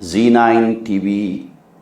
Z9 TV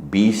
20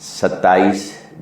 27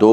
2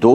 2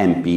MP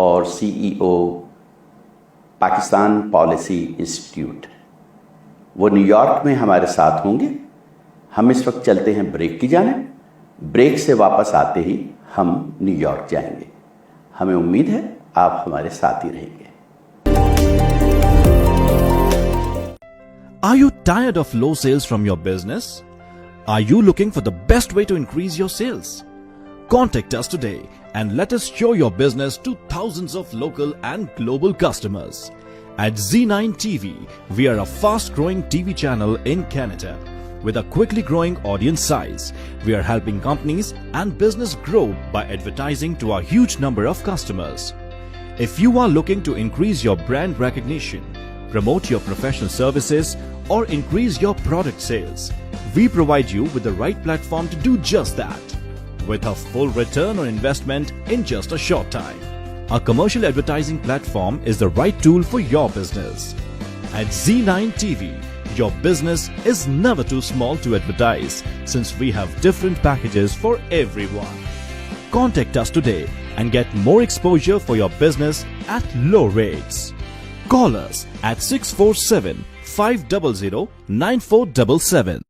اور CEO Pakistan policy institute, وہ new York میں ہمارے ساتھ ہوں گے. ہم اس وقت چلتے ہیں بریک کی جانب. بریک سے واپس آتے ہی ہم نیو یارک جائیں گے. ہمیں امید ہے آپ ہمارے ساتھ ہی رہیں گے. Are you tired of low sales from your business? Are you looking for the best way to increase your sales? Contact us today and let us show your business to thousands of local and global customers. At Z9 TV, we are a fast-growing TV channel in Canada. With a quickly growing audience size, we are helping companies and business grow by advertising to a huge number of customers. If you are looking to increase your brand recognition, promote your professional services, or increase your product sales, we provide you with the right platform to do just that, with a full return on investment in just a short time. A commercial advertising platform is the right tool for your business. At Z9 TV, your business is never too small to advertise, since we have different packages for everyone. Contact us today and get more exposure for your business at low rates. Call us at 647-500-9477.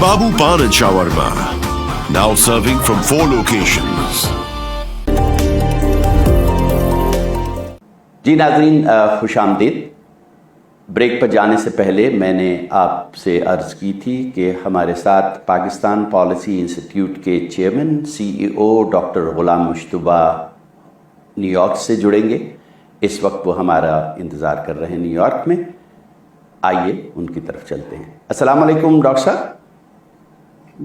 Babu Pan and Shawarma, now serving from 4 locations. جی ناظرین، خوش آمدید. Break پر جانے سے پہلے میں نے آپ سے عرض کی تھی کہ ہمارے ساتھ پاکستان پالیسی انسٹیٹیوٹ کے چیئرمین CEO ڈاکٹر غلام مشتبہ نیو یارک سے جڑیں گے. اس وقت وہ ہمارا انتظار کر رہے ہیں نیو یارک میں. آئیے ان کی طرف چلتے ہیں. السلام علیکم ڈاکٹر صاحب.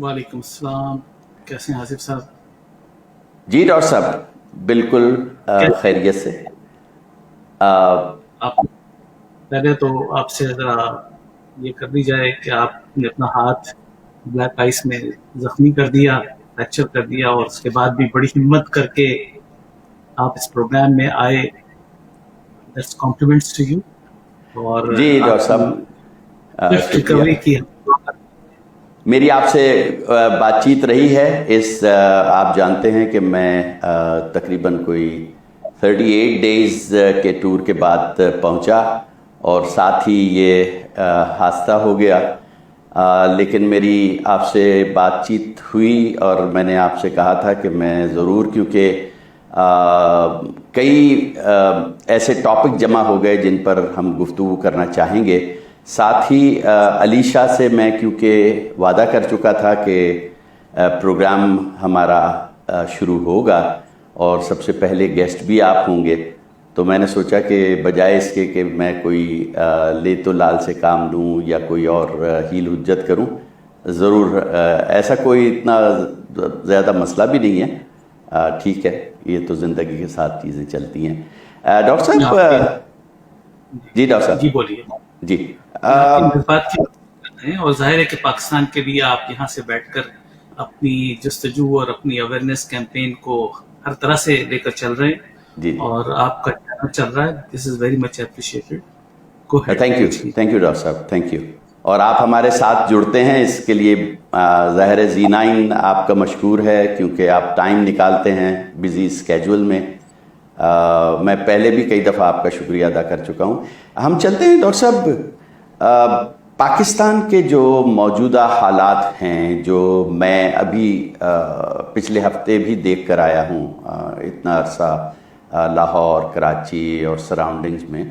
وعلیکم السلام. کیسے ہیں آصف صاحب؟ جی ڈاکٹر صاحب بالکل خیریت سے. آپ پہلے تو آپ سے ذرا یہ کر دی جائے کہ آپ نے اپنا ہاتھ بلیک آئس میں زخمی کر دیا، فریکچر کر دیا، اور اس کے بعد بھی بڑی ہمت کر کے آپ اس پروگرام میں آئے. That's compliments to you. اور جی ڈاکٹر صاحب ریکوری کی میری آپ سے بات چیت رہی ہے. آپ جانتے ہیں کہ میں تقریباً کوئی 38 ڈیز کے ٹور کے بعد پہنچا اور ساتھ ہی یہ حادثہ ہو گیا. لیکن میری آپ سے بات چیت ہوئی اور میں نے آپ سے کہا تھا کہ میں ضرور، کیونکہ کئی ایسے ٹاپک جمع ہو گئے جن پر ہم گفتگو کرنا چاہیں گے. ساتھ ہی علی شاہ سے میں کیونکہ وعدہ کر چکا تھا کہ پروگرام ہمارا شروع ہوگا اور سب سے پہلے گیسٹ بھی آپ ہوں گے، تو میں نے سوچا کہ بجائے اس کے کہ میں کوئی لے تو لال سے کام لوں یا کوئی اور ہیل حجت کروں، ضرور ایسا کوئی اتنا زیادہ مسئلہ بھی نہیں ہے. ٹھیک ہے، یہ تو زندگی کے ساتھ چیزیں چلتی ہیں. ڈاکٹر صاحب جی ڈاکٹر صاحب جی بولیے. جی بات کی اور ظاہر ہے کہ پاکستان کے لیے آپ یہاں سے بیٹھ کر اپنی جستجو اور اپنی اویئرنیس کیمپین کو ہر طرح سے لے کر چل رہے ہیں. جی اور آپ کا چل رہا ہے. This is very much appreciated. Thank you doctor صاحب، تھینک یو. اور آپ ہمارے ساتھ جڑتے ہیں اس کے لیے ظاہر ہے Z9 آپ کا مشکور ہے، کیونکہ آپ ٹائم نکالتے ہیں بزی اسکیجول میں. میں پہلے بھی کئی دفعہ آپ کا شکریہ ادا کر چکا ہوں. ہم چلتے ہیں ڈاکٹر صاحب، پاکستان کے جو موجودہ حالات ہیں، جو میں ابھی پچھلے ہفتے بھی دیکھ کر آیا ہوں اتنا عرصہ لاہور، کراچی اور سراؤنڈنگز میں،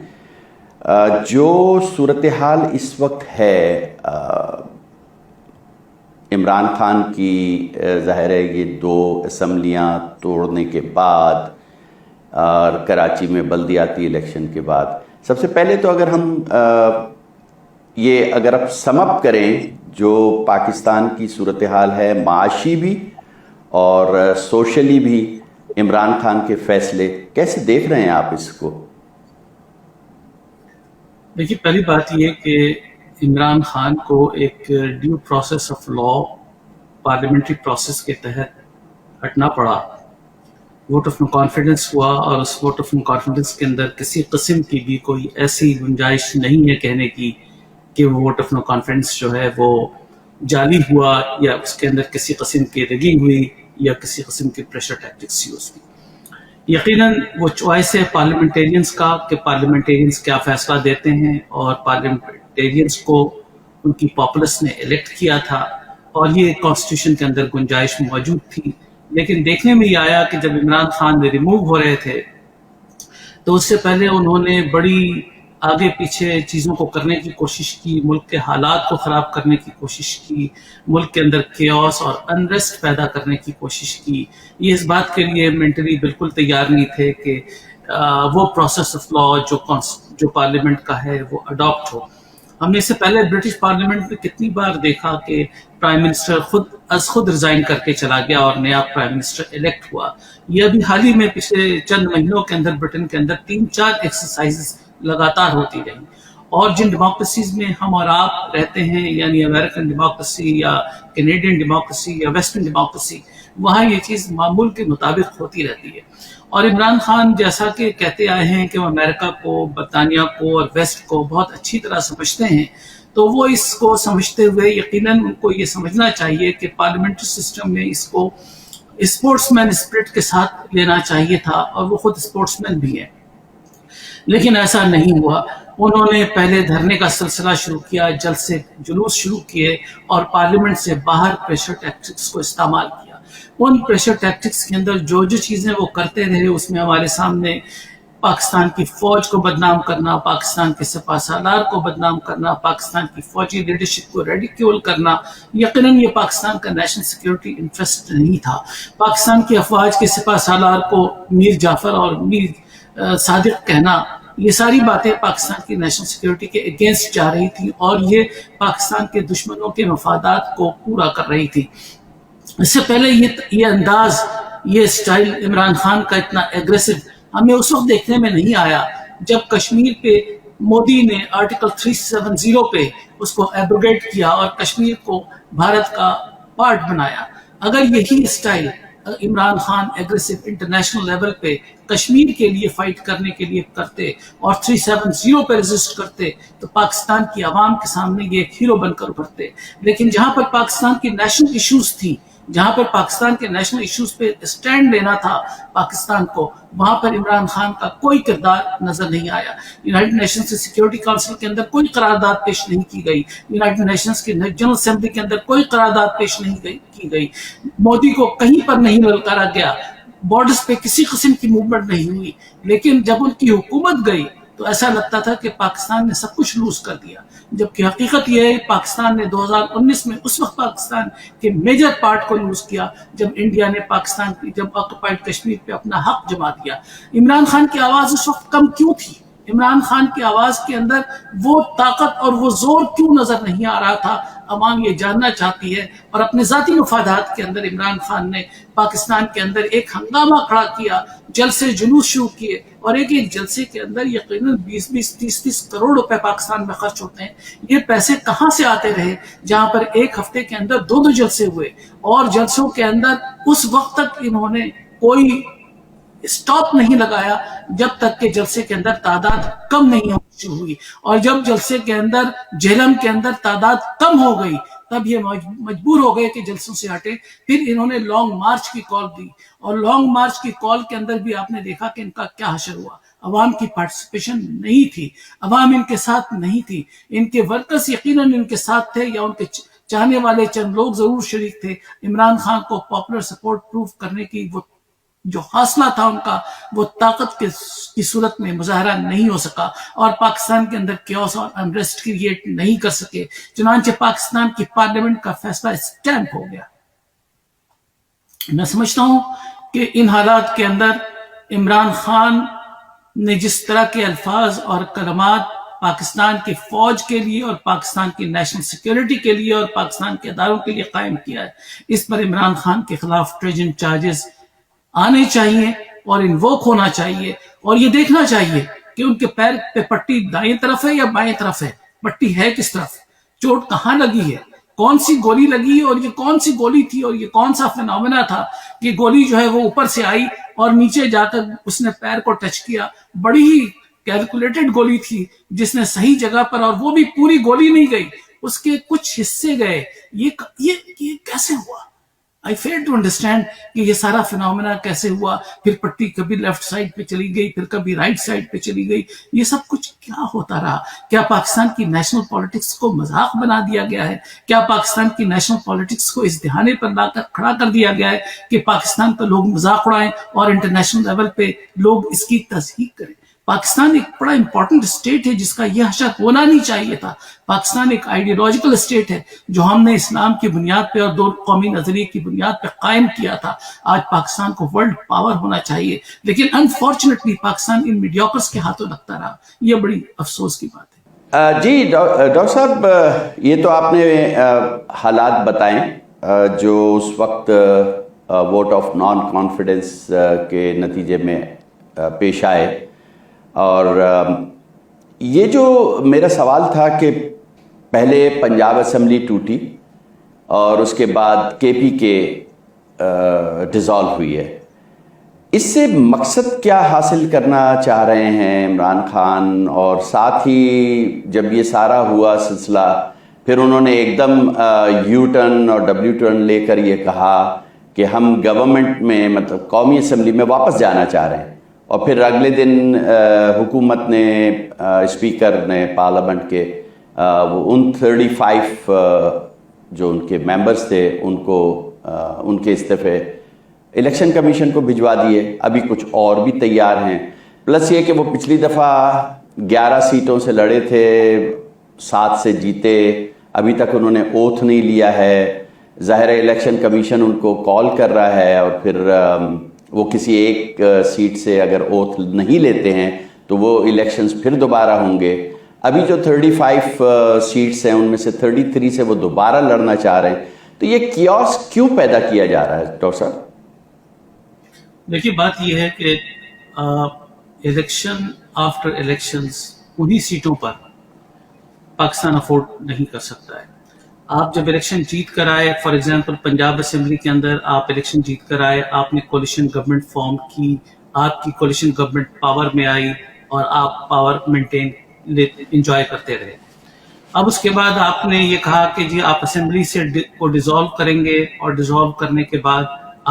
جو صورتحال اس وقت ہے عمران خان کی، ظاہر ہے یہ 2 اسمبلیاں توڑنے کے بعد اور کراچی میں بلدیاتی الیکشن کے بعد، سب سے پہلے تو اگر ہم اگر آپ سم اپ کریں جو پاکستان کی صورتحال ہے، معاشی بھی اور سوشلی بھی، عمران خان کے فیصلے کیسے دیکھ رہے ہیں آپ اس کو؟ دیکھیے، پہلی بات یہ کہ عمران خان کو ایک due process of law, parliamentary process کے تحت ہٹنا پڑا. ووٹ آف نو کانفیڈنس ہوا، اور اس ووٹ آف نو کانفیڈنس کے اندر کسی قسم کی بھی کوئی ایسی گنجائش نہیں ہے کہنے کی کہ وہ ووٹ آف نو کانفیڈنس جو ہے وہ جعلی ہوا، یا اس کے اندر کسی قسم کی ریگنگ ہوئی، یا کسی قسم کی پریشر ٹیکٹکس یوز ہوئی. یقیناً وہ چوائس ہے پارلیمنٹیرینز کا کہ پارلیمنٹیرینز کیا فیصلہ دیتے ہیں، اور پارلیمنٹیرینز کو ان کی پاپولس نے الیکٹ کیا تھا، اور یہ کانسٹیٹیوشن کے اندر گنجائش موجود تھی. لیکن دیکھنے میں یہ آیا کہ جب عمران خان ریموو ہو رہے تھے تو اس سے پہلے انہوں نے بڑی آگے پیچھے چیزوں کو کرنے کی کوشش کی، ملک کے حالات کو خراب کرنے کی کوشش کی، ملک کے اندر کیوس اور انریسٹ پیدا کرنے کی کوشش کی. یہ اس بات کے لیے مینٹلی بالکل تیار نہیں تھے کہ وہ پروسیس آف لا جو پارلیمنٹ کا ہے وہ اڈاپٹ ہو. ہم نے اس سے پہلے برٹش پارلیمنٹ میں کتنی بار دیکھا کہ پرائم منسٹر خود ریزائن کر کے چلا گیا اور نیا پرائم منسٹر الیکٹ ہوا. یہ ابھی حال ہی میں پچھلے چند مہینوں کے اندر برٹن کے اندر 3-4 ایکسرسائز لگاتار ہوتی رہی. اور جن ڈیموکریسیز میں ہم اور آپ رہتے ہیں، یعنی امریکن ڈیموکریسی یا کینیڈین ڈیموکریسی یا ویسٹرن ڈیموکریسی، وہاں یہ چیز معمول کے مطابق ہوتی رہتی ہے. اور عمران خان جیسا کہ کہتے آئے ہیں کہ وہ امریکہ کو، برطانیہ کو اور ویسٹ کو بہت اچھی طرح سمجھتے ہیں، تو وہ اس کو سمجھتے ہوئے یقیناً ان کو یہ سمجھنا چاہیے کہ پارلیمنٹری سسٹم میں اس کو اسپورٹس مین اسپرٹ کے ساتھ لینا چاہیے تھا، اور وہ خود اسپورٹس مین بھی ہیں. لیکن ایسا نہیں ہوا. انہوں نے پہلے دھرنے کا سلسلہ شروع کیا، جلسے جلوس شروع کیے، اور پارلیمنٹ سے باہر پریشر ٹیکٹکس کو استعمال کیا. ان پریشر ٹیکٹکس کے اندر جو چیزیں وہ کرتے رہے، اس میں ہمارے سامنے پاکستان کی فوج کو بدنام کرنا، پاکستان کے سپہ سالار کو بدنام کرنا، پاکستان کی فوجی لیڈرشپ کو ریڈیکیول کرنا. یقیناً یہ پاکستان کا نیشنل سیکیورٹی انٹرسٹ نہیں تھا. پاکستان کی افواج کے سپہ سالار کو میر جعفر اور میر صادق کہنا، یہ ساری باتیں پاکستان کی نیشنل سیکیورٹی کے اگینسٹ جا رہی تھی، اور یہ پاکستان کے دشمنوں کے مفادات کو پورا کر رہی تھی. اس سے پہلے یہ انداز، یہ سٹائل عمران خان کا اتنا ایگریسو ہمیں اس وقت دیکھنے میں نہیں آیا جب کشمیر پہ مودی نے آرٹیکل 370 پہ اس کو ایبروگیٹ کیا اور کشمیر کو بھارت کا پارٹ بنایا. اگر یہی style Imran Khan aggressive international level پہ کشمیر کے لیے فائٹ کرنے کے لیے کرتے اور 370 پہ ریزسٹ کرتے تو پاکستان کی عوام کے سامنے یہ ایک ہیرو بن کر ابھرتے. لیکن جہاں پر پاکستان کی نیشنل ایشوز تھی، جہاں پر پاکستان کے نیشنل ایشوز پہ اسٹینڈ لینا تھا پاکستان کو، وہاں پر عمران خان کا کوئی کردار نظر نہیں آیا. یونائٹڈ نیشنز کی سیکیورٹی کونسل کے اندر کوئی قرارداد پیش نہیں کی گئی. یونائٹڈ نیشنز کی جنرل اسمبلی کے اندر کوئی قرارداد پیش نہیں کی گئی. مودی کو کہیں پر نہیں للکارا گیا. بارڈرز پہ کسی قسم کی موومنٹ نہیں ہوئی. لیکن جب ان کی حکومت گئی تو ایسا لگتا تھا کہ پاکستان نے سب کچھ لوز کر دیا، جبکہ حقیقت یہ ہے پاکستان نے 2019 میں اس وقت پاکستان کے میجر پارٹ کو لوز کیا جب انڈیا نے پاکستان کی جب آکوپائڈ کشمیر پہ اپنا حق جما دیا. عمران خان کی آواز اس وقت کم کیوں تھی؟ عمران خان کی آواز کے اندر وہ طاقت اور وہ زور کیوں نظر نہیں آ رہا تھا؟ عوام یہ جاننا چاہتی ہے. اور اپنے ذاتی مفادات کے اندر عمران خان نے پاکستان کے اندر ایک ہنگامہ کھڑا کیا، جلسے جلوس شروع کیے، اور ایک جلسے کے اندر یقیناً 20-20 30-30 کروڑ روپے پاکستان میں خرچ ہوتے ہیں. یہ پیسے کہاں سے آتے رہے جہاں پر ایک ہفتے کے اندر 2 جلسے ہوئے، اور جلسوں کے اندر اس وقت تک انہوں نے کوئی اسٹاپ نہیں لگایا جب تک کہ جلسے کے اندر تعداد کم نہیں ہوئی. اور جب جلسے کے اندر جہلم کے اندر تعداد کم ہو گئی تب یہ مجبور ہو گئے کہ جلسوں سے ہٹے. پھر انہوں نے لانگ مارچ کی کال دی، اور لانگ مارچ کی کال کے اندر بھی آپ نے دیکھا کہ ان کا کیا حشر ہوا. عوام کی پارٹیسپیشن نہیں تھی، عوام ان کے ساتھ نہیں تھی. ان کے ورکرز یقیناً ان کے ساتھ تھے، یا ان کے چاہنے والے چند لوگ ضرور شریک تھے عمران خان کو پاپولر سپورٹ پروف کرنے کی وہ جو حوصلہ تھا ان کا وہ طاقت کی صورت میں مظاہرہ نہیں ہو سکا اور پاکستان کے اندر کیوس اور انریسٹ کریٹ نہیں کر سکے. چنانچہ پاکستان کی پارلیمنٹ کا فیصلہ اسٹیمپ ہو گیا. میں سمجھتا ہوں کہ ان حالات کے اندر عمران خان نے جس طرح کے الفاظ اور کلمات پاکستان کی فوج کے لیے اور پاکستان کی نیشنل سیکیورٹی کے لیے اور پاکستان کے اداروں کے لیے قائم کیا ہے، اس پر عمران خان کے خلاف ٹریجن چارجز آنے چاہیے اور انووک ہونا چاہیے، اور یہ دیکھنا چاہیے کہ ان کے پیر پہ پٹی دائیں طرف ہے یا بائیں طرف ہے، پٹی ہے کس طرف، چوٹ کہاں لگی ہے، کون سی گولی لگی اور یہ کون سی گولی تھی اور یہ کون سا فینومینا تھا کہ گولی جو ہے وہ اوپر سے آئی اور نیچے جا کر اس نے پیر کو ٹچ کیا. بڑی ہی کیلکولیٹڈ گولی تھی جس نے صحیح جگہ پر، اور وہ بھی پوری گولی نہیں گئی، اس کے کچھ حصے گئے. یہ کیسے ہوا؟ I fail to understand کہ یہ سارا فینومینا کیسے ہوا. پھر پٹی کبھی لیفٹ سائڈ پہ چلی گئی، پھر کبھی رائٹ سائڈ پہ چلی گئی. یہ سب کچھ کیا ہوتا رہا؟ کیا پاکستان کی نیشنل پالیٹکس کو مذاق بنا دیا گیا ہے؟ کیا پاکستان کی نیشنل پالیٹکس کو اس دہانے پر لا کر کھڑا کر دیا گیا ہے کہ پاکستان کا لوگ مذاق اڑائیں اور انٹرنیشنل لیول پہ لوگ اس کی تصحیح کریں؟ پاکستان ایک بڑا امپورٹنٹ اسٹیٹ ہے جس کا یہ حشر ہونا نہیں چاہیے تھا. پاکستان ایک آئیڈیولوجیکل اسٹیٹ ہے جو ہم نے اسلام کی بنیاد پہ اور دو قومی نظریے کی بنیاد پہ قائم کیا تھا. آج پاکستان کو ورلڈ پاور ہونا چاہیے، لیکن انفارچونیٹلی پاکستان ان میڈیوکرز کے ہاتھوں لگتا رہا. یہ بڑی افسوس کی بات ہے. جی ڈاکٹر صاحب، یہ تو آپ نے حالات بتائیں جو اس وقت ووٹ آف نان کانفیڈنس کے نتیجے میں پیش آئے، اور یہ جو میرا سوال تھا کہ پہلے پنجاب اسمبلی ٹوٹی اور اس کے بعد کے پی کے ڈیزالو ہوئی ہے، اس سے مقصد کیا حاصل کرنا چاہ رہے ہیں عمران خان؟ اور ساتھ ہی جب یہ سارا ہوا سلسلہ، پھر انہوں نے ایک دم یو ٹرن اور ڈبلیو ٹرن لے کر یہ کہا کہ ہم گورنمنٹ میں، مطلب قومی اسمبلی میں واپس جانا چاہ رہے ہیں. اور پھر اگلے دن حکومت نے، اسپیکر نے پارلیمنٹ کے، ان 35 جو ان کے ممبرز تھے ان کو ان کے استعفے الیکشن کمیشن کو بھجوا دیے. ابھی کچھ اور بھی تیار ہیں. پلس یہ کہ وہ پچھلی دفعہ 11 سیٹوں سے لڑے تھے، 7 سے جیتے. ابھی تک انہوں نے اوتھ نہیں لیا ہے. ظاہر الیکشن کمیشن ان کو کال کر رہا ہے، اور پھر وہ کسی ایک سیٹ سے اگر اوتھ نہیں لیتے ہیں تو وہ الیکشنز پھر دوبارہ ہوں گے. ابھی جو 35 سیٹس ہیں ان میں سے 33 سے وہ دوبارہ لڑنا چاہ رہے ہیں. تو یہ کیوس کیوں پیدا کیا جا رہا ہے ڈاکٹر صاحب؟ دیکھیے، بات یہ ہے کہ الیکشن آفٹر الیکشنز انہی سیٹوں پر پاکستان افورڈ نہیں کر سکتا ہے. آپ جب الیکشن جیت کر آئے، فار ایگزامپل پنجاب اسمبلی کے اندر آپ الیکشن جیت کر آئے، آپ نے کولیشن گورنمنٹ فارم کی، آپ کی کولیشن گورنمنٹ پاور میں آئی اور آپ پاور مینٹین انجوائے کرتے رہے. اب اس کے بعد آپ نے یہ کہا کہ جی آپ اسمبلی سے کو ڈیزالو کریں گے، اور ڈیزالو کرنے کے بعد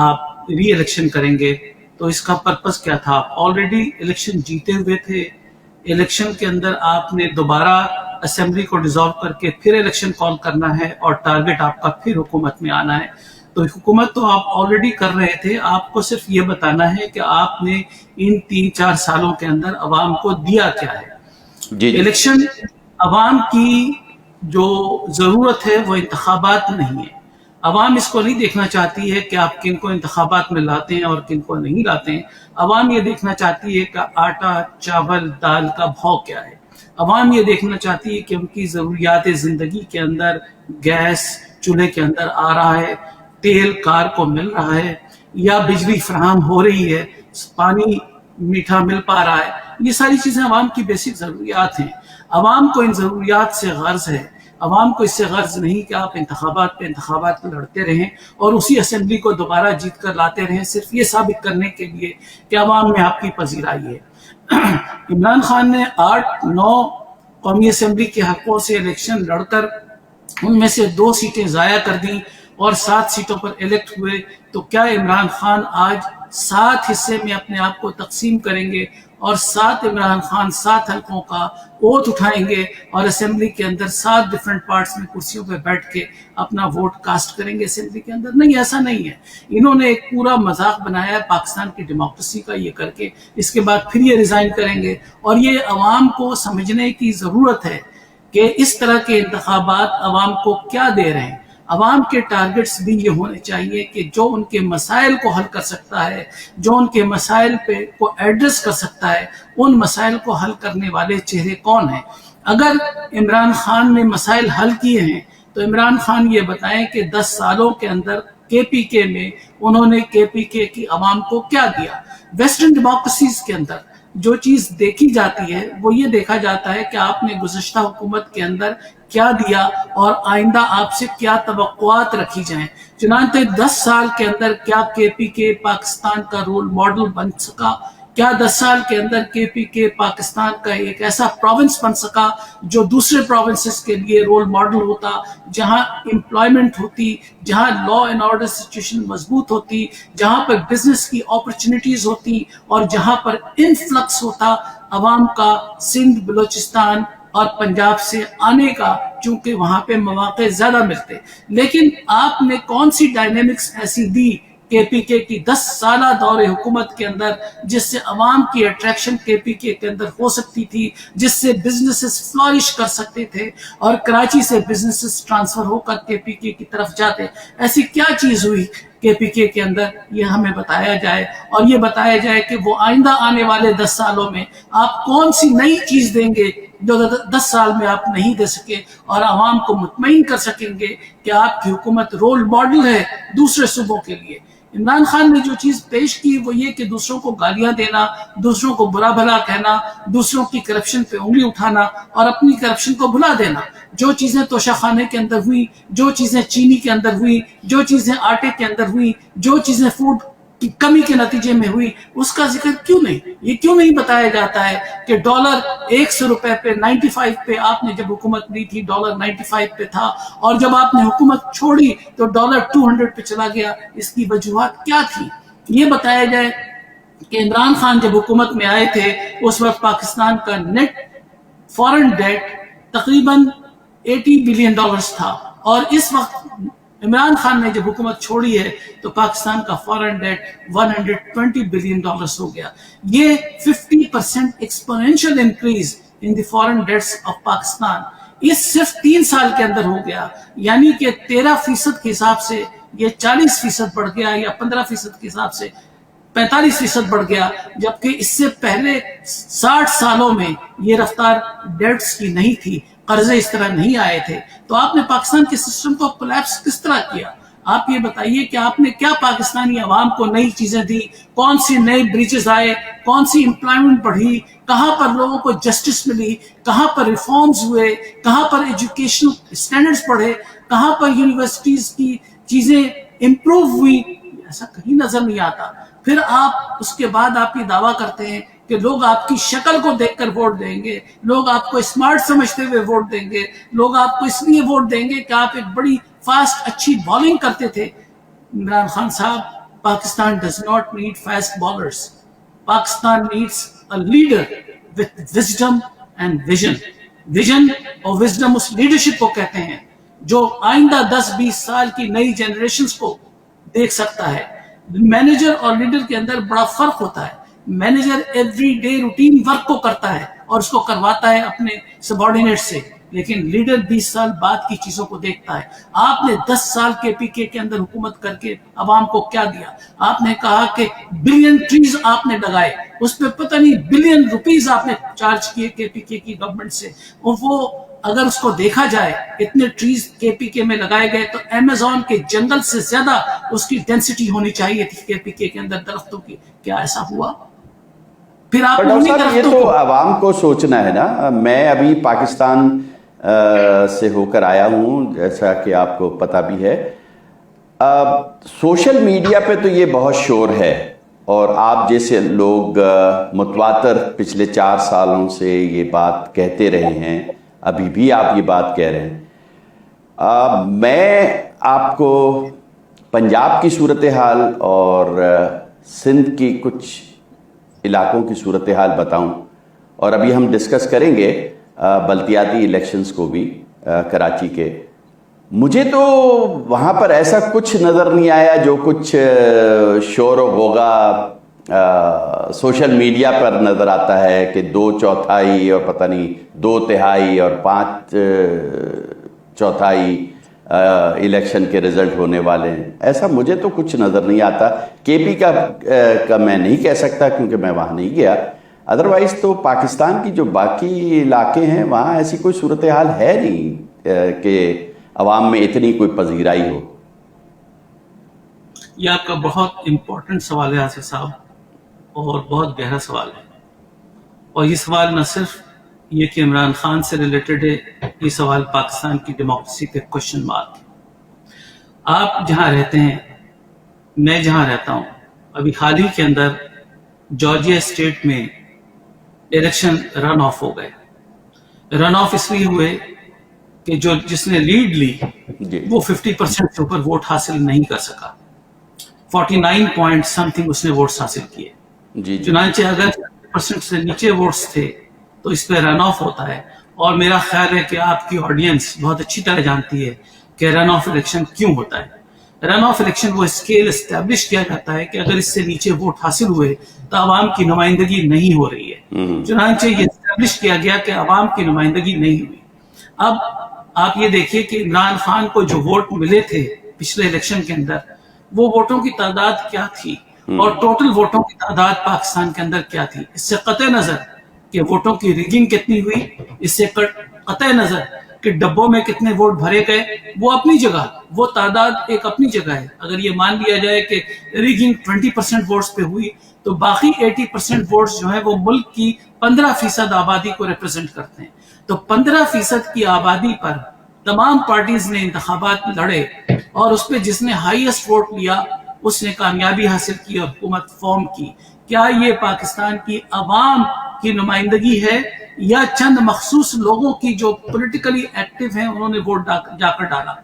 آپ ری الیکشن کریں گے. تو اس کا پرپس کیا تھا؟ آپ آلریڈی الیکشن جیتے ہوئے تھے. الیکشن کے اندر آپ نے دوبارہ اسمبلی کو ڈیزالو کر کے پھر الیکشن کال کرنا ہے، اور ٹارگٹ آپ کا پھر حکومت میں آنا ہے. تو حکومت تو آپ آلریڈی کر رہے تھے. آپ کو صرف یہ بتانا ہے کہ آپ نے ان 3-4 سالوں کے اندر عوام کو دیا کیا ہے. الیکشن عوام کی جو ضرورت ہے وہ انتخابات نہیں ہے. عوام اس کو نہیں دیکھنا چاہتی ہے کہ آپ کن کو انتخابات میں لاتے ہیں اور کن کو نہیں لاتے ہیں. عوام یہ دیکھنا چاہتی ہے کہ آٹا، چاول، دال کا بھاؤ کیا ہے. عوام یہ دیکھنا چاہتی ہے کہ ان کی ضروریات زندگی کے اندر گیس چولہے کے اندر آ رہا ہے، تیل کار کو مل رہا ہے، یا بجلی فراہم ہو رہی ہے، پانی میٹھا مل پا رہا ہے. یہ ساری چیزیں عوام کی بیسک ضروریات ہیں. عوام کو ان ضروریات سے غرض ہے. عوام کو اس سے غرض نہیں کہ آپ انتخابات پہ انتخابات لڑتے رہیں اور اسی اسمبلی کو دوبارہ جیت کر لاتے رہیں، صرف یہ ثابت کرنے کے لیے کہ عوام میں آپ کی پذیرائی ہے. عمران خان نے 8-9 قومی اسمبلی کے حلقوں سے الیکشن لڑ کر ان میں سے 2 سیٹیں ضائع کر دیں اور 7 سیٹوں پر الیکٹ ہوئے. تو کیا عمران خان آج 7 حصے میں اپنے آپ کو تقسیم کریں گے اور 7 عمران خان 7 حلقوں کا اوتھ اٹھائیں گے اور اسمبلی کے اندر 7 ڈیفرنٹ پارٹس میں کرسیوں پہ بیٹھ کے اپنا ووٹ کاسٹ کریں گے اسمبلی کے اندر. نہیں، ایسا نہیں ہے. انہوں نے ایک پورا مذاق بنایا ہے پاکستان کی ڈیموکریسی کا یہ کر کے. اس کے بعد پھر یہ ریزائن کریں گے. اور یہ عوام کو سمجھنے کی ضرورت ہے کہ اس طرح کے انتخابات عوام کو کیا دے رہے ہیں. عوام کے ٹارگٹس بھی یہ ہونے چاہیے کہ جو ان کے مسائل کو حل کر سکتا ہے، جو ان کے مسائل پہ کو ایڈریس کر سکتا ہے، ان مسائل کو حل کرنے والے چہرے کون ہیں. اگر عمران خان نے مسائل حل کیے ہیں تو عمران خان یہ بتائیں کہ 10 سالوں کے اندر کے پی کے میں انہوں نے کے پی کے کی عوام کو کیا دیا. ویسٹرن ڈیموکریسیز کے اندر جو چیز دیکھی جاتی ہے وہ یہ دیکھا جاتا ہے کہ آپ نے گزشتہ حکومت کے اندر کیا دیا اور آئندہ آپ سے کیا توقعات رکھی جائیں. چنانچہ 10 سال کے اندر کیا کے پی کے پاکستان کا رول ماڈل بن سکا؟ کیا 10 سال کے اندر کے پی کے پاکستان کا ایک ایسا پروونس بن سکا جو دوسرے پروونسز کے لیے رول ماڈل ہوتا، جہاں امپلائمنٹ ہوتی، جہاں لا اینڈ آرڈر سچویشن مضبوط ہوتی، جہاں پر بزنس کی اپرچونٹیز ہوتی اور جہاں پر انفلکس ہوتا عوام کا سندھ، بلوچستان اور پنجاب سے آنے کا، چونکہ وہاں پہ مواقع زیادہ ملتے. لیکن آپ نے کون سی ڈائنامکس ایسی دی کے پی کے کی 10 سالہ دور حکومت کے اندر جس سے عوام کی اٹریکشن کے پی کے اندر ہو سکتی تھی، جس سے بزنسز فلورش کر سکتے تھے اور کراچی سے بزنسز ٹرانسفر ہو کر کے پی کے کی طرف جاتے؟ ایسی کیا چیز ہوئی کے پی کے اندر؟ یہ ہمیں بتایا جائے اور یہ بتایا جائے کہ وہ آئندہ آنے والے 10 سالوں میں آپ کون سی نئی چیز دیں گے جو 10 سال میں آپ نہیں دے سکے اور عوام کو مطمئن کر سکیں گے کہ آپ کی حکومت رول ماڈل ہے دوسرے صوبوں کے لیے. عمران خان نے جو چیز پیش کی وہ یہ کہ دوسروں کو گالیاں دینا، دوسروں کو برا بھلا کہنا، دوسروں کی کرپشن پہ انگلی اٹھانا اور اپنی کرپشن کو بھلا دینا. جو چیزیں توشہ خانے کے اندر ہوئی، جو چیزیں چینی کے اندر ہوئی، جو چیزیں آٹے کے اندر ہوئی، جو چیزیں فوڈ کی کمی کے نتیجے میں ہوئی، اس کا ذکر کیوں نہیں؟ یہ کیوں نہیں بتایا جاتا ہے کہ ڈالر 100 روپے پہ 95 پہ آپ نے جب حکومت لی تھی ڈالر 95 پہ تھا اور جب آپ نے حکومت چھوڑی تو ڈالر 200 پہ چلا گیا. اس کی وجوہات کیا تھی؟ یہ بتایا جائے کہ عمران خان جب حکومت میں آئے تھے اس وقت پاکستان کا نیٹ فارن ڈیٹ تقریباً $80 بلین تھا اور اس وقت عمران خان نے جب حکومت چھوڑی ہے تو پاکستان کا فارن ڈیٹ $120 بلین ہو گیا. یہ 50% exponential increase in the foreign debts of Pakistan اس صرف 3 سال کے اندر ہو گیا. یعنی کہ 13% کے حساب سے یہ 40% بڑھ گیا یا 15% کے حساب سے 45% بڑھ گیا، جبکہ اس سے پہلے 60 سالوں میں یہ رفتار ڈیٹس کی نہیں تھی، قرضے اس طرح نہیں آئے تھے. تو آپ نے پاکستان کے سسٹم کو کولیپس کس طرح کیا؟ آپ یہ بتائیے کہ آپ نے کیا پاکستانی عوام کو نئی چیزیں دی؟ کون سی نئے بریجز آئے؟ کون سی امپلائمنٹ بڑھی؟ کہاں پر لوگوں کو جسٹس ملی؟ کہاں پر ریفارمز ہوئے؟ کہاں پر ایجوکیشنل اسٹینڈرڈز بڑھے؟ کہاں پر یونیورسٹیز کی چیزیں امپروو ہوئی؟ ایسا کہیں نظر نہیں آتا. پھر آپ اس کے بعد آپ یہ دعویٰ کرتے ہیں کہ لوگ آپ کی شکل کو دیکھ کر ووٹ دیں گے، لوگ آپ کو اسمارٹ سمجھتے ہوئے ووٹ دیں گے، لوگ آپ کو اس لیے ووٹ دیں گے کہ آپ ایک بڑی فاسٹ اچھی بالنگ کرتے تھے. عمران خان صاحب، Pakistan does not need fast bowlers. Pakistan needs a leader with wisdom and vision. Vision اور وزڈم اس لیڈرشپ کو کہتے ہیں جو آئندہ 10-20 سال کی نئی جنریشنز کو دیکھ سکتا ہے. مینیجر اور لیڈر کے اندر بڑا فرق ہوتا ہے. Manager every day routine work کو کرتا ہے اور اس کو کرواتا ہے اپنے سبارڈینیٹ سے، لیکن لیڈر 20 سال بعد کی چیزوں کو دیکھتا ہے. آپ نے 10 سال کے پی کے اندر حکومت کر کے عوام کو کیا دیا؟ آپ نے کہا کہ بلین ٹریز آپ نے لگائے، اس پہ پتہ نہیں بلین روپیز آپ نے چارج کیے کے پی کے کی گورنمنٹ سے. اور وہ اگر اس کو دیکھا جائے اتنے ٹریز کے پی کے میں لگائے گئے تو امیزون کے جنگل سے زیادہ اس کی ڈینسٹی ہونی چاہیے تھی کے پی کے اندر درختوں کی. کیا ایسا ہوا؟ پھر آپ یہ تو عوام کو سوچنا ہے نا. میں ابھی پاکستان سے ہو کر آیا ہوں، جیسا کہ آپ کو پتہ بھی ہے. سوشل میڈیا پہ تو یہ بہت شور ہے اور آپ جیسے لوگ متواتر پچھلے 4 سالوں سے یہ بات کہتے رہے ہیں، ابھی بھی آپ یہ بات کہہ رہے ہیں. میں آپ کو پنجاب کی صورتحال اور سندھ کی کچھ علاقوں کی صورتحال بتاؤں، اور ابھی ہم ڈسکس کریں گے بلدیاتی الیکشنز کو بھی کراچی کے. مجھے تو وہاں پر ایسا کچھ نظر نہیں آیا جو کچھ شور و غوغا سوشل میڈیا پر نظر آتا ہے کہ 2/4 اور پتہ نہیں 2/3 اور 5/4 الیکشن کے رزلٹ ہونے والے ہیں. ایسا مجھے تو کچھ نظر نہیں آتا. کے پی کا میں نہیں کہہ سکتا کیونکہ میں وہاں نہیں گیا. ادروائز تو پاکستان کی جو باقی علاقے ہیں وہاں ایسی کوئی صورتحال ہے نہیں کہ عوام میں اتنی کوئی پذیرائی ہو. یہ آپ کا بہت امپورٹنٹ سوال ہے آصف صاحب، اور بہت گہرا سوال ہے. اور یہ سوال نہ صرف یہ کہ عمران خان سے ریلیٹڈ ہے، یہ سوال پاکستان کی ڈیموکریسی کے کوشچن مارک. آپ جہاں رہتے ہیں، میں جہاں رہتا ہوں، ابھی حال ہی کے اندر جارجیا اسٹیٹ میں الیکشن رن آف ہو گئے. رن آف اس لیے ہوئے کہ جس نے لیڈ لی وہ 50% سے اوپر ووٹ حاصل نہیں کر سکا. 49 پوائنٹ سم تھنگ اس نے ووٹس حاصل کیے. چنانچہ اگر 50% سے نیچے ووٹس تھے تو اس پہ رن آف ہوتا ہے. اور میرا خیال ہے کہ آپ کی آڈینس بہت اچھی طرح جانتی ہے کہ رن آف الیکشن کیوں ہوتا ہے. رن آف الیکشن وہ اسکیل اسٹیبلش کیا جاتا ہے کہ اگر اس سے نیچے ووٹ حاصل ہوئے تو عوام کی نمائندگی نہیں ہو رہی ہے. چنانچہ یہ اسٹیبلش کیا گیا کہ عوام کی نمائندگی نہیں ہوئی. اب آپ یہ دیکھیے کہ عمران خان کو جو ووٹ ملے تھے پچھلے الیکشن کے اندر، وہ ووٹوں کی تعداد کیا تھی اور ٹوٹل ووٹوں کی تعداد پاکستان کے اندر کیا تھی. اس سے قطع نظر کہ ووٹوں کی ریگنگ کتنی ہوئی، اس سے قطع نظر کہ ڈبوں میں کتنے ووٹ بھرے گئے، وہ اپنی جگہ، وہ تعداد ایک اپنی جگہ ہے. اگر یہ مان لیا جائے کہ ریگنگ 20% ووٹس پہ ہوئی تو باقی 80% ووٹس جو ہیں وہ ملک کی 15% آبادی کو ریپرزینٹ کرتے ہیں. تو 15% کی آبادی پر تمام پارٹیز نے انتخابات لڑے اور اس پہ جس نے ہائیسٹ ووٹ لیا اس نے کامیابی حاصل کی اور حکومت فارم کی. کیا یہ پاکستان کی عوام کی نمائندگی ہے یا چند مخصوص لوگوں کی جو پولیٹیکلی ایکٹیو ہیں انہوں نے ووٹ جا کر ڈالا؟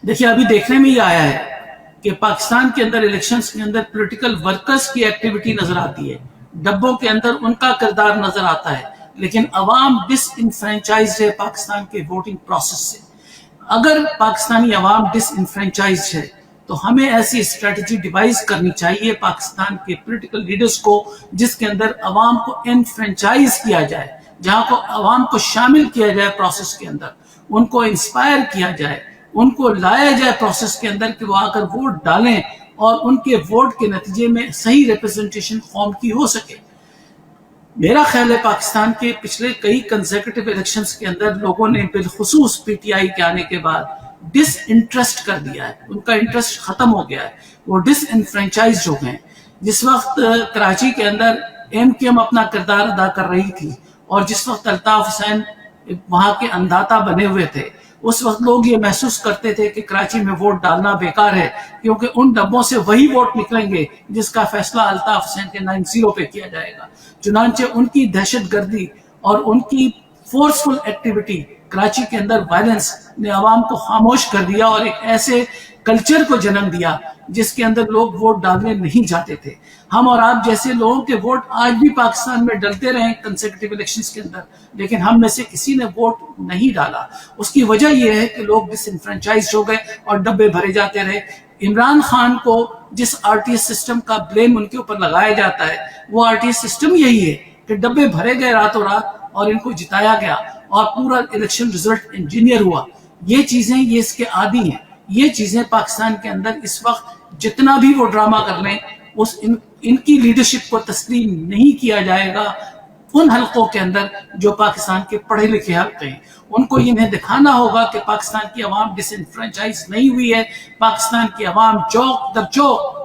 دیکھیے ابھی دیکھنے میں یہ آیا ہے کہ پاکستان کے اندر الیکشنز کے اندر پولیٹیکل ورکرز کی ایکٹیویٹی نظر آتی ہے، ڈبوں کے اندر ان کا کردار نظر آتا ہے، لیکن عوام ڈس انفرینچائزڈ ہے پاکستان کے ووٹنگ پروسیس سے. اگر پاکستانی عوام ڈس انفرینچائزڈ ہے تو ہمیں ایسی اسٹریٹجی ڈیوائز کرنی چاہیے پاکستان کے پولیٹیکل لیڈرز کو جس کے اندر عوام کو انفرینچائز کیا جائے، جہاں کو عوام کو شامل کیا جائے پروسیس کے اندر، ان کو انسپائر کیا جائے، ان کو لایا جائے پروسیس کے اندر کہ وہ آ کر ووٹ ڈالیں اور ان کے ووٹ کے نتیجے میں صحیح ریپرزنٹیشن قوم کی ہو سکے. میرا خیال ہے پاکستان کے پچھلے کئی کنزیکٹیو الیکشنز کے اندر لوگوں نے بالخصوص پی ٹی آئی کے آنے کے بعد ڈس انٹرسٹ کر دیا ہے، ان کا انٹرسٹ ختم ہو گیا ہے، وہ ڈس انفرینچائزڈ ہو گئے. جس وقت کراچی کے اندر ایم کیو ایم اپنا کردار ادا کر رہی تھی اور جس وقت الطاف حسین وہاں کے انداتا بنے ہوئے تھے، اس وقت لوگ یہ محسوس کرتے تھے کہ کراچی میں ووٹ ڈالنا بیکار ہے کیونکہ ان ڈبوں سے وہی ووٹ نکلیں گے جس کا فیصلہ الطاف حسین کے 9-0 پہ کیا جائے گا. چنانچہ ان کی دہشت گردی اور ان کی فورسفل ایکٹیویٹی، کراچی کے اندر وائلنس نے عوام کو خاموش کر دیا اور ایک ایسے کلچر کو جنم دیا جس کے اندر لوگ ووٹ ڈالنے نہیں جاتے تھے. ہم اور آپ جیسے لوگوں کے ووٹ آج بھی پاکستان میں ڈلتے رہے کنسیکٹیو الیکشنز کے اندر، لیکن ہم میں سے کسی نے ووٹ نہیں ڈالا. اس کی وجہ یہ ہے کہ لوگ ڈس انفرینچائزڈ ہو گئے اور ڈبے بھرے جاتے رہے. عمران خان کو جس آر ٹی ایس سسٹم کا بلیم ان کے اوپر لگایا جاتا ہے وہ آر ٹی ایس سسٹم یہی ہے کہ ڈبے بھرے گئے راتوں رات اور ان کو جتایا گیا اور پورا الیکشن ریزلٹ انجینئر ہوا. یہ چیزیں یہ اس کے عادی ہیں. یہ چیزیں پاکستان کے اندر اس وقت جتنا بھی وہ ڈرامہ کر لیں ان کی لیڈرشپ کو تسلیم نہیں کیا جائے گا. ان حلقوں کے اندر جو پاکستان کے پڑھے لکھے حلقے ہیں ان کو انہیں دکھانا ہوگا کہ پاکستان کی عوام ڈس انفرینچائز نہیں ہوئی ہے. پاکستان کی عوام چوک در چوک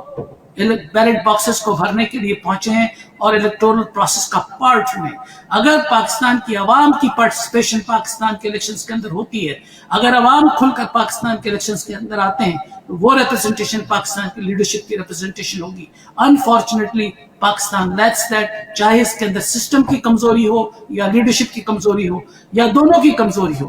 بیلٹ باکسز کو بھرنے کے لیے پہنچے ہیں اور الیکٹورل پروسیس کا پارٹ ہوئے. اگر پاکستان کی عوام کی پارٹیسپیشن پاکستان کے الیکشنز کے اندر ہوتی ہے، اگر عوام کھل کر پاکستان کے الیکشنز کے اندر آتے ہیں تو وہ ریپرزنٹیشن پاکستان کی لیڈرشپ کی ریپرزنٹیشن ہوگی. انفارچونیٹلی پاکستان لیٹس دیٹ، چاہے اس کے اندر سسٹم کی کمزوری ہو یا لیڈرشپ کی کمزوری ہو یا دونوں کی کمزوری ہو،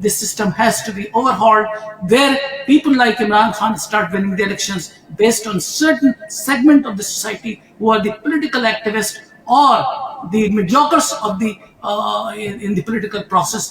this system has to be overhauled, where people like Imran Khan start winning the elections based on certain segment of the society who are the political activists or the mediocres of the in the political process,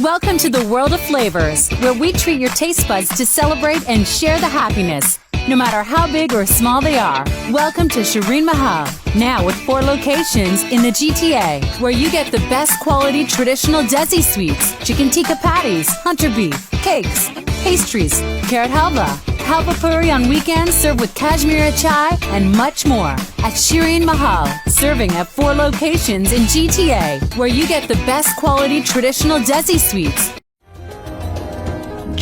Welcome to the world of flavors, where we treat your taste buds to celebrate and share the happiness, no matter how big or small they are. Welcome to Shireen Mahal, now with 4 locations in the GTA, where you get the best quality traditional Desi sweets, chicken tikka patties, hunter beef, cakes, pastries, carrot halva, halva puri on weekends served with Kashmiri chai, and much more. At Shireen Mahal, serving at 4 locations in GTA, where you get the best quality traditional Desi sweets.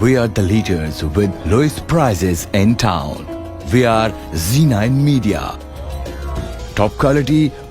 we are the leaders with lowest prices in town. We are Z9 Media. Top quality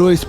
lowest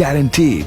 guaranteed.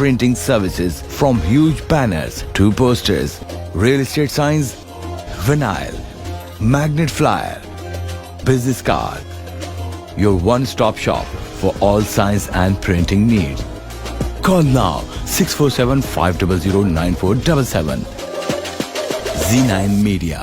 printing services from huge banners to posters, real estate signs, vinyl, magnet flyer, business card. Your one-stop shop for all signs and printing needs. Call now 647-500-9477. Z9 Media.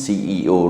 CEO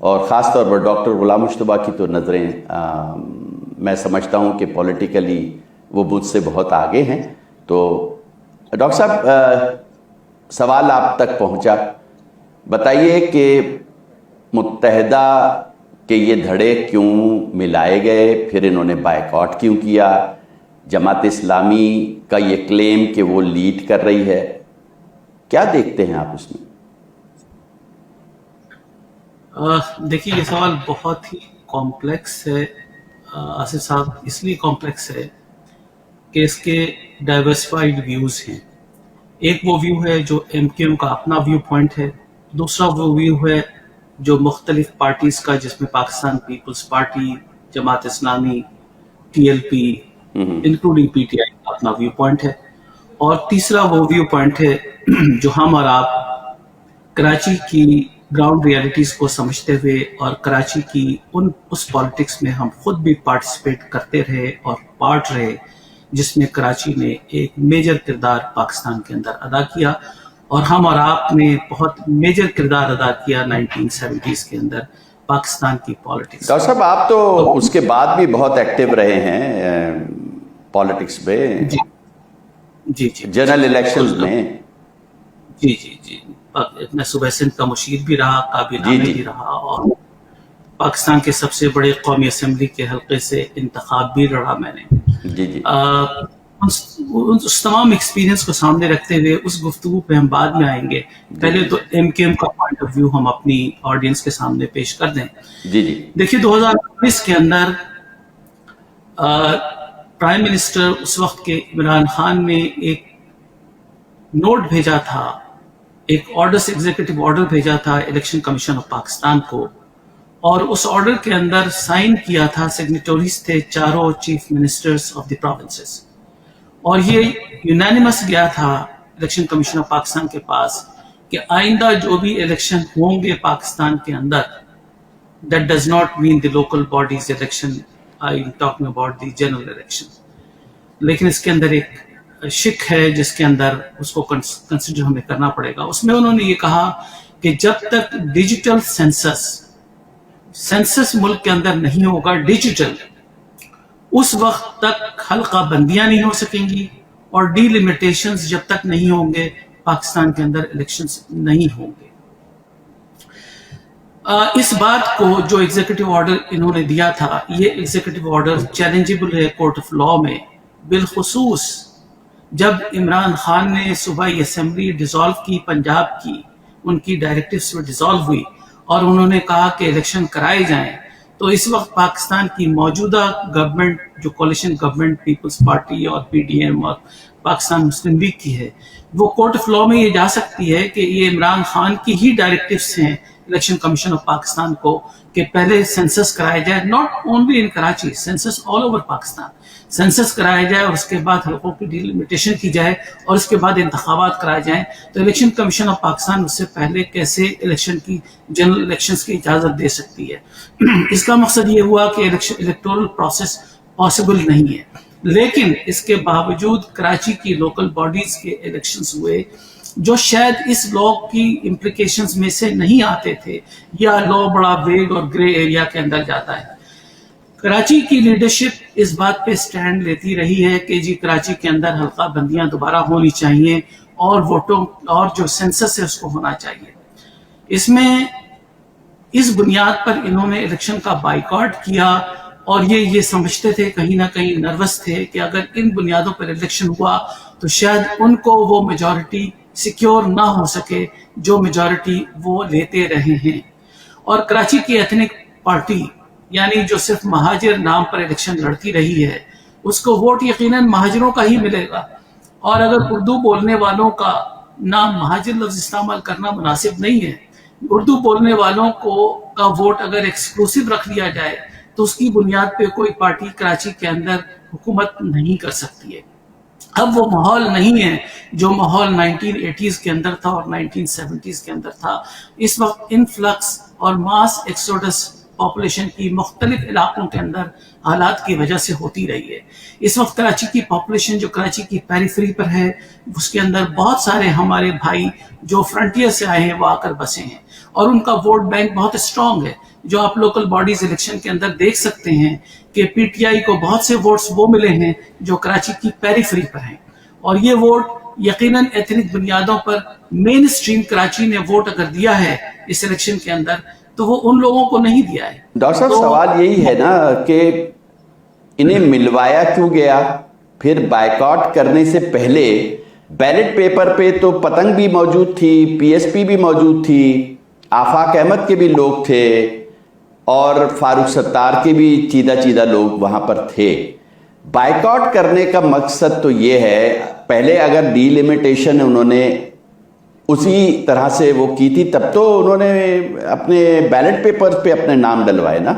اور خاص طور پر doctor Ghulam مشتبہ کی تو نظریں میں سمجھتا ہوں کہ پولیٹیکلی وہ مجھ سے بہت آگے ہیں. تو ڈاکٹر صاحب سوال آپ تک پہنچا، بتائیے کہ متحدہ کے یہ دھڑے کیوں ملائے گئے، پھر انہوں نے بائیکاٹ کیوں کیا، جماعت اسلامی کا یہ کلیم کہ وہ لیڈ کر رہی ہے، کیا دیکھتے ہیں آپ اس میں؟ دیکھیے یہ سوال بہت ہی کمپلیکس ہے آصف صاحب، اس لیے کمپلیکس ہے کہ اس کے ڈائیورسفائڈ ویوز ہیں. ایک وہ ویو ہے جو ایم کیو ایم کا اپنا ویو پوائنٹ ہے، دوسرا وہ ویو ہے جو مختلف پارٹیز کا، جس میں Pakistan Peoples party, Jamaat Islami, T L P including پی ٹی آئی کا اپنا ویو پوائنٹ ہے، اور تیسرا وہ ویو پوائنٹ ہے جو ہم اور آپ کراچی کی گراؤنڈ ریالٹیز کو سمجھتے ہوئے اور کراچی کی اس پالیٹکس میں ہم خود بھی پارٹیسپیٹ کرتے رہے اور پارٹ رہے، جس میں کراچی نے ایک میجر کردار پاکستان کے اندر ادا کیا، اور ہم اور آپ نے بہت میجر کردار ادا کیا 1970s کے اندر پاکستان کی پالیٹکس. ڈاکٹر صاحب آپ تو اس کے بعد بھی بہت ایکٹیو رہے ہیں پالیٹکس میں، جی جنرل الیکشنز میں. جی میں صوبہ سندھ کا مشیر بھی رہا، کابینہ میں بھی رہا، اور پاکستان کے سب سے بڑے قومی اسمبلی کے حلقے سے انتخاب بھی لڑا میں نے. جی اس تمام ایکسپیرینس کو سامنے رکھتے ہوئے اس گفتگو پہ ہم بعد میں آئیں گے. پہلے تو ایم کیو ایم کا پوائنٹ آف ویو ہم اپنی آڈینس کے سامنے پیش کر دیں. جی دیکھیے 2019 کے اندر پرائم منسٹر اس وقت کے عمران خان نے ایک نوٹ بھیجا تھا، ایک ایگزیکٹو آرڈر بھیجا تھا الیکشن کمیشن آف پاکستان کو، اور اس آرڈر کے اندر سائن کیا تھا، سگنیٹوریز تھے چاروں chief ministers of the provinces, اور یہ یونانیمس گیا تھا الیکشن کمیشن آف پاکستان کے پاس کہ آئندہ جو بھی الیکشن ہوں گے پاکستان کے اندر، that does not mean the local bodies election, I'm talking about the general election. لیکن اس کے اندر ایک شک ہے جس کے اندر اس کو کنسیڈر ہمیں کرنا پڑے گا. اس میں انہوں نے یہ کہا کہ جب تک ڈیجیٹل سینسس ملک کے اندر نہیں ہوگا ڈیجیٹل، اس وقت تک حلقہ بندیاں نہیں ہو سکیں گی، اور ڈی لیمیٹیشنز جب تک نہیں ہوں گے پاکستان کے اندر الیکشنز نہیں ہوں گے. اس بات کو جو ایگزیکٹو آرڈر انہوں نے دیا تھا، یہ ایگزیکٹو آرڈر چیلنجیبل ہے کورٹ آف لاء میں، بالخصوص جب عمران خان نے صوبائی اسمبلی ڈیزالو کی، پنجاب کی، ان کی ڈائریکٹیوز میں ڈیزالو ہوئی، اور انہوں نے کہا کہ الیکشن کرائے جائیں. تو اس وقت پاکستان کی موجودہ گورنمنٹ جو کولیشن گورنمنٹ پیپلز پارٹی اور پی ڈی ایم اور پاکستان مسلم لیگ کی ہے، وہ کورٹ آف لاء میں یہ جا سکتی ہے کہ یہ عمران خان کی ہی ڈائریکٹیوز ہیں الیکشن کمیشن آف پاکستان کو کہ پہلے سینسس کرایا جائے، not only in Karachi, census all over Pakistan, census کرایا جائے اور اس کے بعد حلقوں کی ڈیلیمیٹیشن کی جائے اور اس کے بعد انتخابات کرائے جائیں. تو الیکشن کمیشن آف پاکستان اس سے پہلے کیسے الیکشن کی جنرل الیکشنز کی اجازت دے سکتی ہے؟ اس کا مقصد یہ ہوا کہ الیکٹورل پروسیس پاسبل نہیں ہے. لیکن اس کے باوجود کراچی کی لوکل باڈیز کے الیکشنز ہوئے جو شاید اس لا کی امپلیکیشنز میں سے نہیں آتے تھے، یا لا بڑا ویگ اور گرے ایریا کے اندر جاتا ہے. کراچی کی لیڈرشپ اس بات پہ سٹینڈ لیتی رہی ہے کہ جی کراچی کے اندر حلقہ بندیاں دوبارہ ہونی چاہیے اور ووٹوں اور جو سینسس ہے اس کو ہونا چاہیے. اس میں اس بنیاد پر انہوں نے الیکشن کا بائیکاٹ کیا، اور یہ سمجھتے تھے، کہیں نہ کہیں نروس تھے کہ اگر ان بنیادوں پر الیکشن ہوا تو شاید ان کو وہ میجورٹی سیکیور نہ ہو سکے جو میجورٹی وہ لیتے رہے ہیں. اور کراچی کی ایتھنک پارٹی، یعنی جو صرف مہاجر نام پر الیکشن لڑتی رہی ہے، اس کو ووٹ یقیناً مہاجروں کا ہی ملے گا. اور اگر اردو بولنے والوں کا نام مہاجر لفظ استعمال کرنا مناسب نہیں ہے، اردو بولنے والوں کا ووٹ اگر ایکسکلوسیو رکھ لیا جائے تو اس کی بنیاد پہ کوئی پارٹی کراچی کے اندر حکومت نہیں کر سکتی ہے. اب وہ ماحول نہیں ہے جو ماحول 1980s کے اندر تھا اور 1970s کے اندر تھا. اس وقت انفلکس اور ماس ایکسوڈس پاپولیشن کی مختلف علاقوں کے اندر حالات کی وجہ سے ہوتی رہی ہے. اس وقت کراچی کی پاپولیشن جو کراچی کی پیریفری پر ہے اس کے اندر بہت سارے ہمارے بھائی جو فرنٹیئر سے آئے ہیں وہ آ کر بسے ہیں اور ان کا ووٹ بینک بہت اسٹرانگ ہے. جو آپ لوکل باڈیز الیکشن کے اندر دیکھ سکتے ہیں کہ پی ٹی آئی کو بہت سے ووٹس وہ ملے ہیں جو کراچی کی پیریفری پر ہیں, اور یہ ووٹ یقیناً ایتھنک بنیادوں پر مین اسٹریم کراچی نے ووٹ اگر دیا ہے اس الیکشن کے اندر تو وہ ان لوگوں کو نہیں دیا ہے. ڈاکٹر صاحب سوال یہی ہے نا کہ انہیں ملوایا کیوں گیا؟ پھر بائیکاٹ کرنے سے پہلے بیلٹ پیپر پہ تو پتنگ بھی موجود تھی, پی ایس پی بھی موجود تھی, آفاق احمد کے بھی لوگ تھے اور فاروق ستار کے بھی چیدہ لوگ وہاں پر تھے. بائیکاٹ کرنے کا مقصد تو یہ ہے, پہلے اگر ڈی لمیٹیشن انہوں نے اسی طرح سے وہ کی تھی تب تو انہوں نے اپنے بیلٹ پیپر پہ اپنے نام ڈلوائے نا.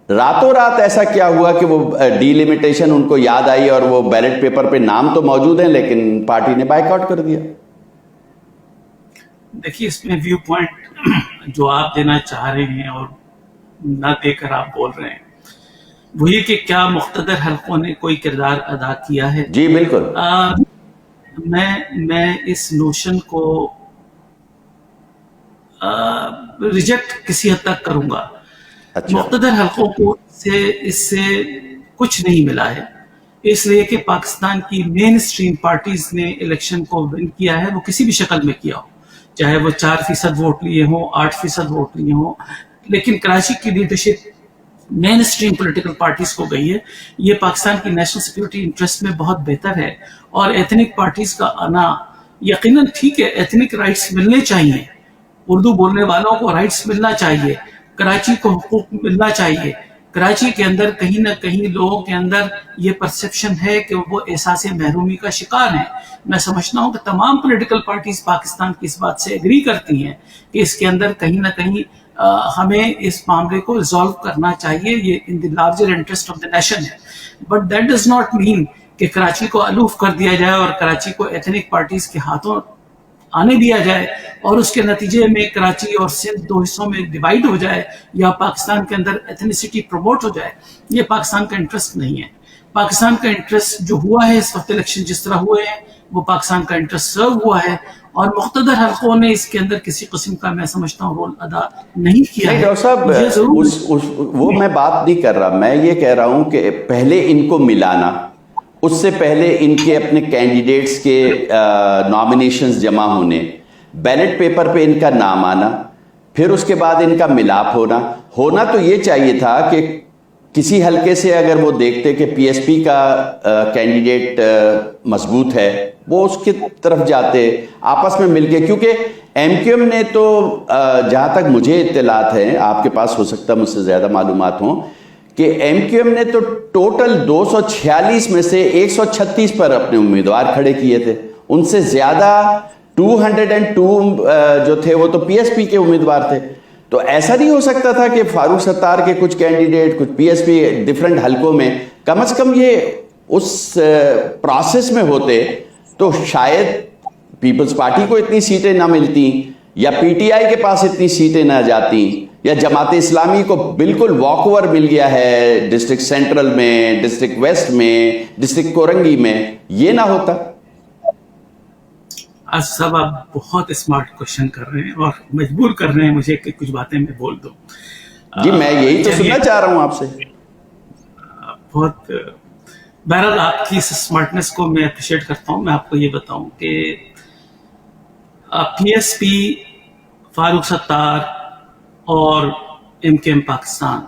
راتوں رات ایسا کیا ہوا کہ وہ ڈی لمیٹیشن ان کو یاد آئی اور وہ بیلٹ پیپر پہ نام تو موجود ہیں لیکن پارٹی نے بائیکاٹ کر دیا؟ دیکھیے اس میں ویو پوائنٹ جو آپ دینا چاہ رہے ہیں اور نہ دے کر آپ بول رہے ہیں وہ یہ کہ کیا مقتدر حلقوں نے کوئی کردار ادا کیا ہے. جی بالکل. میں اس نوشن کو ریجیکٹ کسی حد تک کروں گا. مقتدر حلقوں کو اس سے کچھ نہیں ملا ہے, اس لیے کہ پاکستان کی مین اسٹریم پارٹیز نے الیکشن کو ون کیا ہے, وہ کسی بھی شکل میں کیا ہو, چاہے وہ 4% ووٹ لیے ہوں, 8% ووٹ لیے ہوں, لیکن کراچی کی لیڈرشپ مین اسٹریم پولیٹیکل پارٹیز کو گئی ہے. یہ پاکستان کی نیشنل سیکورٹی انٹرسٹ میں بہت بہتر ہے, اور ایتھنک پارٹیز کا آنا یقیناً ٹھیک ہے, ایتھنک رائٹس ملنے چاہیے, اردو بولنے والوں کو رائٹس ملنا چاہیے, کراچی کو حقوق ملنا چاہیے. کراچی کے اندر کہیں نہ کہیں لوگوں کے اندر یہ پرسیپشن ہے کہ وہ احساس محرومی کا شکار ہیں. میں سمجھتا ہوں کہ تمام پولیٹیکل پارٹیز پاکستان کی اس بات سے ایگری کرتی ہیں کہ اس کے اندر کہیں نہ کہیں ہمیں اس معاملے کو ریزالو کرنا چاہیے, یہ in the larger interest of the nation ہے. But that does not mean کہ کراچی کو الوف کر دیا جائے اور کراچی کو ایتھنک پارٹیز کے ہاتھوں آنے دیا جائے اور اس کے نتیجے میں کراچی اور سندھ دو حصوں میں ڈیوائیڈ ہو جائے یا پاکستان کے اندر ایتھنیسٹی پروموٹ ہو جائے. یہ پاکستان کا انٹرسٹ نہیں ہے. پاکستان کا انٹرسٹ جو ہوا ہے اس وقت الیکشن جس طرح ہوئے ہیں وہ پاکستان کا انٹرسٹ سرو ہوا ہے, اور مقتدر حلقوں نے اس کے اندر کسی قسم کا میں سمجھتا ہوں رول ادا نہیں کیا ہے. ڈاکٹر صاحب وہ میں بات نہیں کر رہا, میں یہ کہہ رہا ہوں کہ پہلے ان کو ملانا, اس سے پہلے ان کے اپنے کینڈیڈیٹس کے نامینیشنز جمع ہونے, بیلٹ پیپر پہ ان کا نام آنا, پھر اس کے بعد ان کا ملاپ ہونا تو یہ چاہیے تھا کہ کسی حلقے سے اگر وہ دیکھتے کہ پی ایس پی کا کینڈیڈیٹ مضبوط ہے وہ اس کی طرف جاتے آپس میں مل کے, کیونکہ ایم کیو ایم نے تو جہاں تک مجھے اطلاعات ہیں, آپ کے پاس ہو سکتا ہے مجھ سے زیادہ معلومات ہوں, کہ ایم کیو ایم نے تو ٹوٹل 246 میں سے 136 پر اپنے امیدوار کھڑے کیے تھے. ان سے زیادہ 202 جو تھے وہ تو پی ایس پی کے امیدوار تھے. تو ایسا نہیں ہو سکتا تھا کہ فاروق ستار کے کچھ کینڈیڈیٹ, کچھ پی ایس پی ڈفرینٹ حلقوں میں کم از کم یہ اس پروسیس میں ہوتے تو شاید پیپلز پارٹی کو اتنی سیٹیں نہ ملتی, یا پی ٹی آئی کے پاس اتنی سیٹیں نہ جاتی, یا جماعت اسلامی کو بالکل واک اوور مل گیا ہے ڈسٹرکٹ سینٹرل میں, ڈسٹرکٹ ویسٹ میں, ڈسٹرکٹ کورنگی میں, یہ نہ ہوتا. آج صاحب آپ بہت اسمارٹ کوشچن کر رہے ہیں اور مجبور کر رہے ہیں مجھے کہ کچھ باتیں میں بول دوں. جی میں یہی تو سننا چاہ رہا ہوں آپ سے. بہت بہرحال آپ کی اس اسمارٹنس کو میں اپریشیٹ کرتا ہوں. میں آپ کو یہ بتاؤں کہ P S P, Farooq Sattar اور ایم کے ایم پاکستان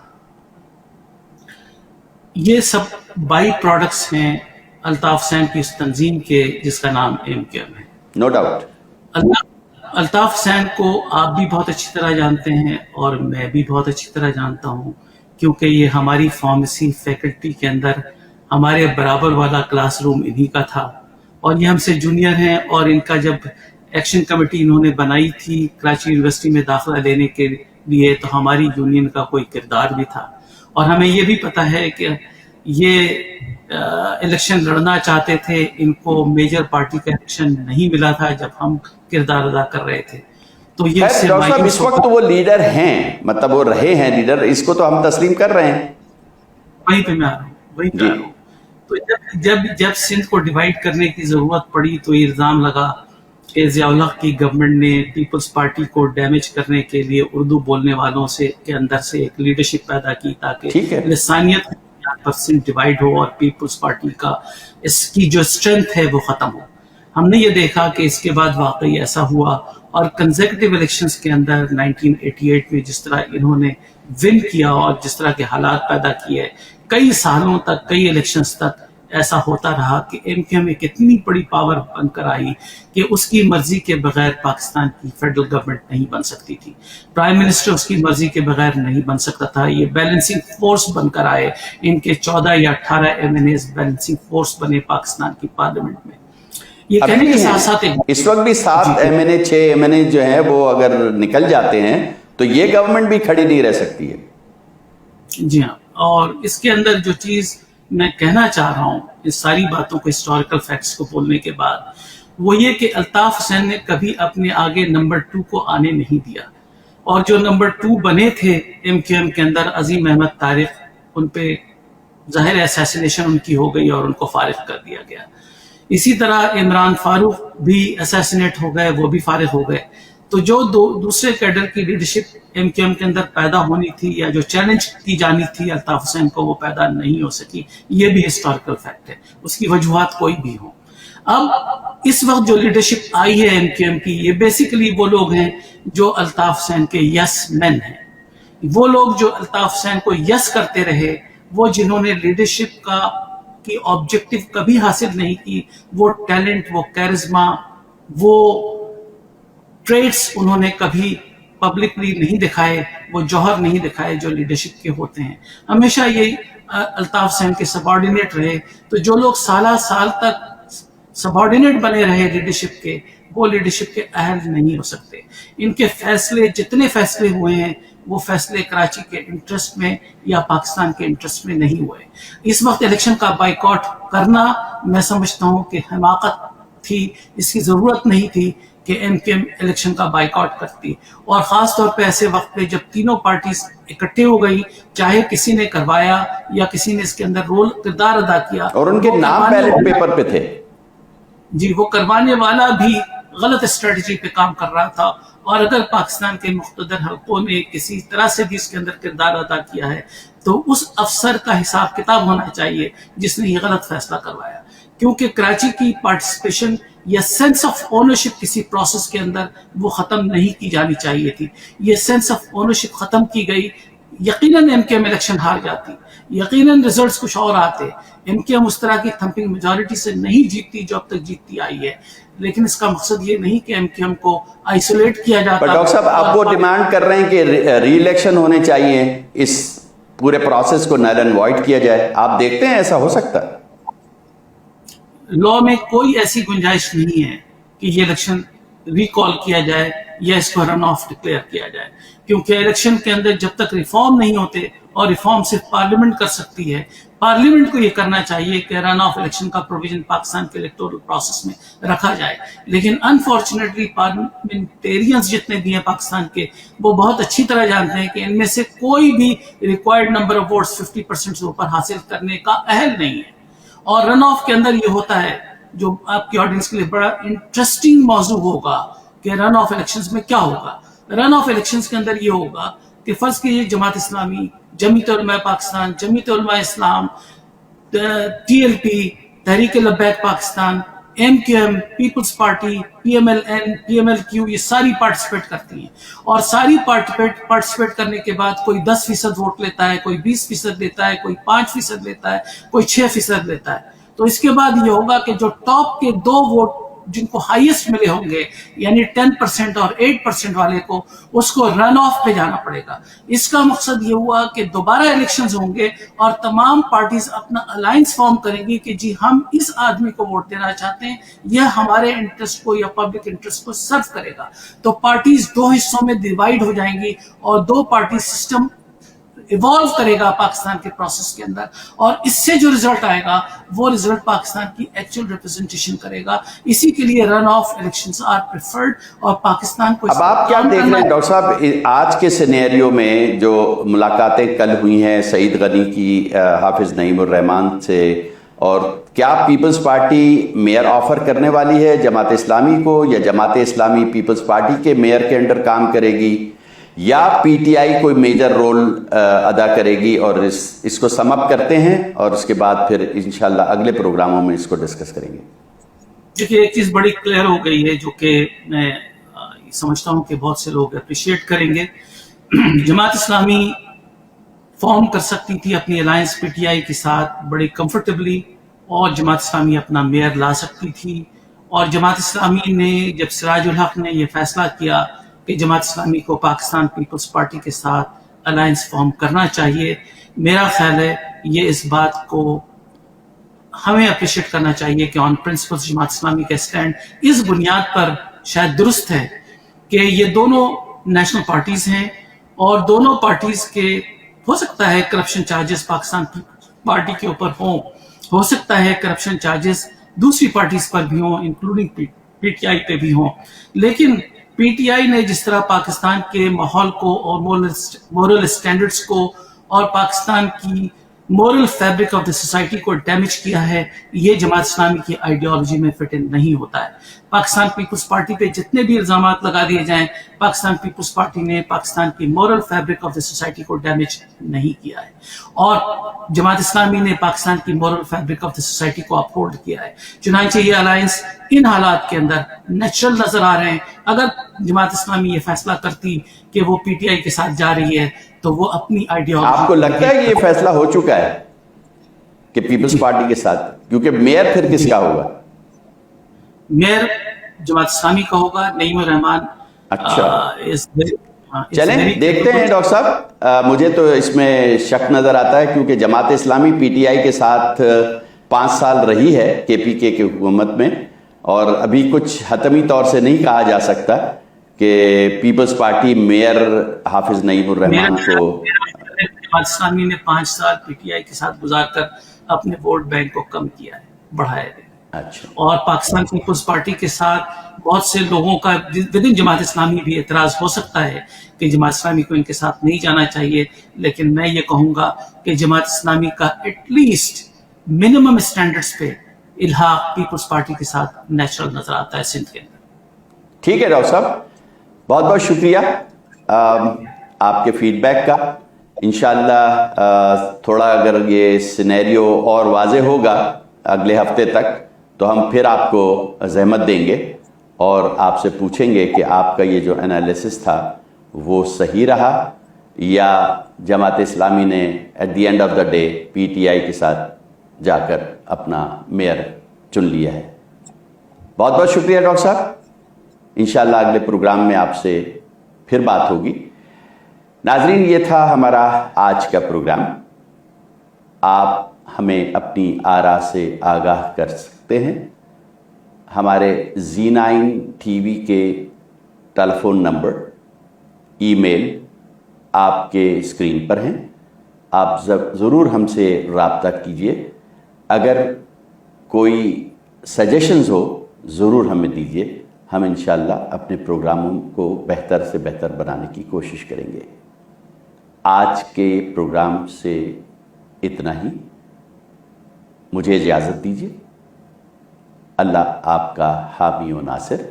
یہ سب بائی پروڈکٹس ہیں الطاف حسین کی اس تنظیم کے جس کا نام ایم کے ایم ہے. No doubt. الطاف حسین کو آپ بھی بہت اچھی طرح جانتے ہیں اور میں بھی بہت اچھی طرح جانتا ہوں, کیونکہ یہ ہماری فارمیسی فیکلٹی کے اندر ہمارے برابر والا کلاس روم انہی کا تھا, اور یہ ہم سے جونیئر ہیں. اور ان کا جب ایکشن کمیٹی انہوں نے بنائی تھی کراچی یونیورسٹی میں داخلہ لینے کے لیے تو ہماری یونین کا کوئی کردار بھی تھا, اور ہمیں یہ بھی پتا ہے کہ یہ الیکشن لڑنا چاہتے تھے, ان کو میجر پارٹی کا الیکشن نہیں ملا تھا جب ہم کردار ادا کر رہے تھے. تو یہ اس سے ڈاکٹر صاحب مایوس اس وقت وہ لیڈر ہیں، مطلب وہ رہے ہیں لیڈر، اس کو تو ہم تسلیم کر رہے ہیں. وہیں پہ میں آ رہا ہوں، وہیں پہ آ رہا ہوں. تو جب سندھ کو ڈیوائیڈ کرنے کی ضرورت پڑی تو یہ الزام لگا کہ ضیاء الحق کی گورنمنٹ نے پیپلز پارٹی کو ڈیمیج کرنے کے لیے اردو بولنے والوں سے کے اندر سے ایک لیڈرشپ پیدا کی تاکہ لسانیت پرسنٹ ڈیوائیڈ ہو اور پیپلز پارٹی کا اس کی جو اسٹرینتھ ہے وہ ختم ہو. ہم نے یہ دیکھا کہ اس کے بعد واقعی ایسا ہوا، اور کنزیکٹیو الیکشنز کے اندر 1988 میں جس طرح انہوں نے ون کیا اور جس طرح کے حالات پیدا کیے، کئی سالوں تک، کئی الیکشنز تک ایسا ہوتا رہا کہ ایم کیو ایم ایک اتنی بڑی پاور بن کر آئی کہ اس کی مرضی کے بغیر پاکستان کی فیڈرل گورنمنٹ نہیں بن سکتی تھی، پرائم منسٹر اس کی مرضی کے بغیر نہیں بن سکتا تھا. یہ بیلنسنگ فورس بن کر آئے، ان کے 14 یا 18 M N As balancing force بنے پاکستان کی پارلیمنٹ میں. یہ کہنے کے ساتھ ساتھ اس وقت بھی 7 ایم این اے 6 ایم این اے جو ہیں وہ اگر نکل جاتے ہیں تو یہ گورنمنٹ بھی کھڑی نہیں رہ سکتی ہے. جی ہاں، اور اس کے اندر جو چیز میں کہنا چاہ رہا ہوں اس ساری باتوں کو، ہسٹوریکل فیکٹس کو بولنے کے بعد، وہ یہ کہ الطاف حسین نے کبھی اپنے آگے نمبر 2 کو آنے نہیں دیا، اور جو نمبر 2 بنے تھے ایم کیو ایم کے اندر، عظیم احمد طارق، ان پہ ظاہر ایسیسینیشن ان کی ہو گئی اور ان کو فارغ کر دیا گیا. اسی طرح عمران فاروق بھی اسیسینیٹ ہو گئے، وہ بھی فارغ ہو گئے. تو جو دوسرے کیڈر کی لیڈرشپ ایم کیو ایم کے اندر پیدا ہونی تھی یا جو چیلنج کی جانی تھی الطاف حسین کو، وہ پیدا نہیں ہو سکی. یہ بھی ہسٹوریکل فیکٹ ہے، اس کی وجوہات کوئی بھی ہوں. اب اس وقت جو لیڈرشپ آئی ہے ایم کیو ایم کی، یہ بیسیکلی وہ لوگ ہیں جو الطاف حسین کے یس مین ہیں. وہ لوگ جو الطاف حسین کو یس کرتے رہے، وہ جنہوں نے لیڈرشپ کی آبجیکٹو کبھی حاصل نہیں کی، وہ ٹیلنٹ، وہ کیرزما، وہ ٹریٹس انہوں نے کبھی پبلکلی نہیں دکھائے، وہ جوہر نہیں دکھائے جو لیڈرشپ کے ہوتے ہیں. ہمیشہ یہ الطاف حسین کے سبارڈینیٹ رہے. تو جو لوگ سالہ سال تک سبارڈینیٹ بنے رہے لیڈرشپ کے، وہ لیڈرشپ کے اہل نہیں ہو سکتے. ان کے فیصلے، جتنے فیصلے ہوئے ہیں، وہ فیصلے کراچی کے انٹرسٹ میں یا پاکستان کے انٹرسٹ میں نہیں ہوئے. اس وقت الیکشن کا بائیکاٹ کرنا میں سمجھتا ہوں کہ حماقت تھی. اس کی ضرورت نہیں تھی کہ ایم کیو ایم الیکشن کا بائیکاٹ کرتی، اور خاص طور پہ ایسے وقت پہ جب تینوں پارٹیز اکٹھے ہو گئی، چاہے کسی نے کروایا یا کسی نے اس کے اندر کردار ادا کیا، اور ان کے نام بیلٹ پیپر پہ تھے. جی، وہ کروانے والا بھی غلط اسٹریٹجی پہ کام کر رہا تھا. اور اگر پاکستان کے مقتدر حلقوں نے کسی طرح سے بھی اس کے اندر کردار ادا کیا ہے تو اس افسر کا حساب کتاب ہونا چاہیے جس نے یہ غلط فیصلہ کروایا. کیونکہ کراچی کی پارٹیسپیشن یا سینس آف اونرشپ کسی پروسیس کے اندر وہ ختم نہیں کی جانی چاہیے تھی. یہ سینس آف اونرشپ ختم کی گئی. یقیناً ایم کیو ایم الیکشن ہار جاتی، یقیناً ریزلٹس کچھ اور آتے. ایم کیو ایم اس طرح کی تھمپنگ میجورٹی سے نہیں جیتتی جو اب تک جیتتی آئی ہے. لیکن اس کا مقصد یہ نہیں کہ ایم کیو ایم کو آئسولیٹ کیا جاتا. پر ڈاکٹر صاحب آپ وہ ڈیمانڈ کر رہے ہیں کہ ری الیکشن ہونے چاہیے، اس پورے پروسیس کو نل اینڈ وائڈ کیا جائے. آپ دیکھتے ہیں ایسا ہو سکتا ہے؟ لا میں کوئی ایسی گنجائش نہیں ہے کہ یہ الیکشن ریکال کیا جائے یا اس کو رن آف ڈکلیئر کیا جائے، کیونکہ الیکشن کے اندر جب تک ریفارم نہیں ہوتے، اور ریفارم صرف پارلیمنٹ کر سکتی ہے، پارلیمنٹ کو یہ کرنا چاہیے کہ رن آف الیکشن کا پروویژن پاکستان کے الیکٹورل پروسیس میں رکھا جائے. لیکن انفارچونیٹلی پارلیمنٹیرینز جتنے بھی ہیں پاکستان کے، وہ بہت اچھی طرح جانتے ہیں کہ ان میں سے کوئی بھی ریکوائرڈ نمبر آف ووٹس 50% سے اوپر حاصل کرنے کا اہل نہیں ہے. اور رن آف کے اندر یہ ہوتا ہے، جو آپ کی آڈینس کے لیے بڑا انٹرسٹنگ موضوع ہوگا کہ رن آف الیکشنز میں کیا ہوگا. رن آف الیکشنز کے اندر یہ ہوگا کہ فرض کیجیے جماعت اسلامی، جمعیت علماء پاکستان، جمعیت Ulema Islam, T L P, Tehreek Labbaik Pakistan, M Q M, peoples party, P M L N, P M L Q, یہ ساری پارٹیسپیٹ کرتی ہیں. اور ساری پارٹیسپیٹ کرنے کے بعد کوئی 10% ووٹ لیتا ہے، کوئی 20% لیتا ہے، کوئی 5% لیتا ہے، کوئی 6% لیتا ہے. تو اس کے بعد یہ ہوگا کہ جو ٹاپ کے 2 ووٹ جن کو ہائیسٹ ملے ہوں گے، یعنی 10% اور 8% والے کو، اس کو رن آف پہ جانا پڑے گا. اس کا مقصد یہ ہوا کہ دوبارہ الیکشنز ہوں گے اور تمام پارٹیز اپنا الائنس فارم کریں گی کہ جی ہم اس آدمی کو ووٹ دینا چاہتے ہیں، یہ ہمارے انٹرسٹ کو یا پبلک انٹرسٹ کو سرو کرے گا. تو پارٹیز 2 حصوں میں ڈیوائیڈ ہو جائیں گی اور 2 پارٹی سسٹم ایوالو کرے گا پاکستان کے پروسیس کے اندر, اور اس سے جو رزلٹ آئے گا وہ رزلٹ پاکستان کی ایکچوئل ریپرزنٹیشن کرے گا. اسی کے لیے رن آف الیکشنز آر پریفرڈ, اور پاکستان کو اب آپ کیا دیکھ رہے ہیں ڈاکٹر صاحب آج کے سینیریو میں جو ملاقاتیں کل ہوئی ہیں سعید غنی کی حافظ نعیم الرحمان سے, اور کیا پیپلز پارٹی میئر آفر کرنے والی ہے جماعت اسلامی کو, یا جماعت اسلامی پیپلز پارٹی کے میئر کے انڈر کام کرے گی, یا پی ٹی آئی کوئی میجر رول ادا کرے گی؟ اور اس کو سم اپ کرتے ہیں اور اس کے بعد پھر انشاءاللہ اگلے پروگراموں میں اس کو ڈسکس کریں گے. دیکھیے ایک چیز بڑی کلیئر ہو گئی ہے جو کہ میں سمجھتا ہوں کہ بہت سے لوگ اپریشیٹ کریں گے. جماعت اسلامی فارم کر سکتی تھی اپنی الائنس پی ٹی آئی کے ساتھ بڑی کمفرٹیبلی, اور جماعت اسلامی اپنا میئر لا سکتی تھی. اور جماعت اسلامی نے جب سراج الحق نے یہ فیصلہ کیا کہ جماعت اسلامی کو پاکستان پیپلز پارٹی کے ساتھ الائنس فارم کرنا چاہیے, میرا خیال ہے یہ اس بات کو ہمیں اپریشیٹ کرنا چاہیے کہ آن پرنسپلز جماعت اسلامی کا اسٹینڈ اس بنیاد پر شاید درست ہے کہ یہ دونوں نیشنل پارٹیز ہیں, اور دونوں پارٹیز کے ہو سکتا ہے کرپشن چارجز پاکستان پارٹی کے اوپر ہوں, ہو سکتا ہے کرپشن چارجز دوسری پارٹیز پر بھی ہوں انکلوڈنگ پی ٹی آئی پہ بھی ہوں, لیکن پی ٹی آئی نے جس طرح پاکستان کے ماحول کو اور مورل اسٹینڈرڈز کو اور پاکستان کی moral fabric of the society کو ڈیمیج کیا ہے, یہ جماعت اسلامی کی آئیڈیالوجی میں فٹ ان نہیں ہوتا ہے. پاکستان پیپلز پارٹی پہ جتنے بھی الزامات لگا دیے جائیں, پاکستان پیپلز پارٹی نے پاکستان کی moral fabric of the society کو ڈیمیج نہیں کیا ہے, اور جماعت اسلامی نے پاکستان کی moral fabric of the society کو اپہولڈ کیا ہے. چنانچہ یہ الائنس ان حالات کے اندر نیچرل نظر آ رہے ہیں. اگر جماعت اسلامی یہ فیصلہ کرتی کہ وہ پی ٹی آئی کے ساتھ جا رہی ہے تو وہ اپنی آئیڈیالوجی, آپ کو لگتا ہے کہ یہ فیصلہ ہو چکا ہے کہ پیپلز پارٹی کے ساتھ, کیونکہ میئر پھر کس کا ہوگا؟ میئر جماعت اسلامی کا ہوگا, نعیم الرحمان. اچھا چلیں دیکھتے ہیں ڈاکٹر صاحب, مجھے تو اس میں شک نظر آتا ہے کیونکہ جماعت اسلامی پی ٹی آئی کے ساتھ 5 سال رہی ہے کے پی کے کی حکومت میں, اور ابھی کچھ حتمی طور سے نہیں کہا جا سکتا کہ پیپلز پارٹی میئر حافظ نعیم الرحمان کو. جماعت اسلامی نے 5 سال پی ٹی آئی کے ساتھ گزار کر اپنے ووٹ بینک کو کم کیا ہے, بڑھایا ہے. اچھا, اور پاکستان پیپلز پارٹی کے ساتھ بہت سے لوگوں کا ودن جماعت اسلامی بھی اعتراض ہو سکتا ہے کہ جماعت اسلامی کو ان کے ساتھ نہیں جانا چاہیے, لیکن میں یہ کہوں گا کہ جماعت اسلامی کا ایٹ لیسٹ منیمم اسٹینڈرڈز پہ الحاق پیپلز پارٹی کے ساتھ نیچرل نظر آتا ہے سندھ کے اندر. ٹھیک ہے ڈاکٹر صاحب, بہت بہت شکریہ آپ کے فیڈ بیک کا. انشاءاللہ تھوڑا اگر یہ سینیریو اور واضح ہوگا اگلے ہفتے تک تو ہم پھر آپ کو زحمت دیں گے اور آپ سے پوچھیں گے کہ آپ کا یہ جو انالیسس تھا وہ صحیح رہا, یا جماعت اسلامی نے at the end of the day P T I کے ساتھ جا کر اپنا میئر چن لیا ہے. بہت بہت شکریہ ڈاکٹر صاحب. انشاءاللہ اگلے پروگرام میں آپ سے پھر بات ہوگی. ناظرین, یہ تھا ہمارا آج کا پروگرام. آپ ہمیں اپنی آراء سے آگاہ کر سکتے ہیں. ہمارے Z9 ٹی وی کے ٹیلی فون نمبر, ای میل آپ کے اسکرین پر ہیں. آپ ضرور ہم سے رابطہ کیجئے. اگر کوئی سجیشنز ہو ضرور ہمیں دیجئے. ہم انشاءاللہ اپنے پروگراموں کو بہتر سے بہتر بنانے کی کوشش کریں گے. آج کے پروگرام سے اتنا ہی. مجھے اجازت دیجیے. اللہ آپ کا حامی و ناصر.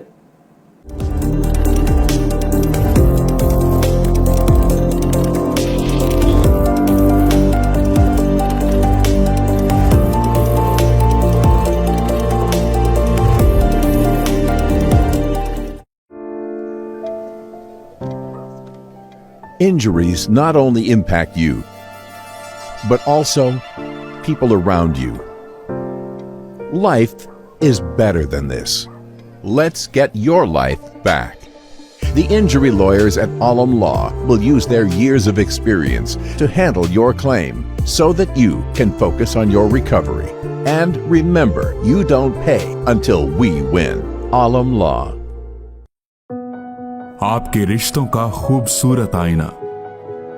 Injuries not only impact you, but also people around you. Life is better than this. Let's get your life back. The injury lawyers at Alam Law will use their years of experience to handle your claim so that you can focus on your recovery. And remember, you don't pay until we win. Alam Law. آپ کے رشتوں کا خوبصورت آئینہ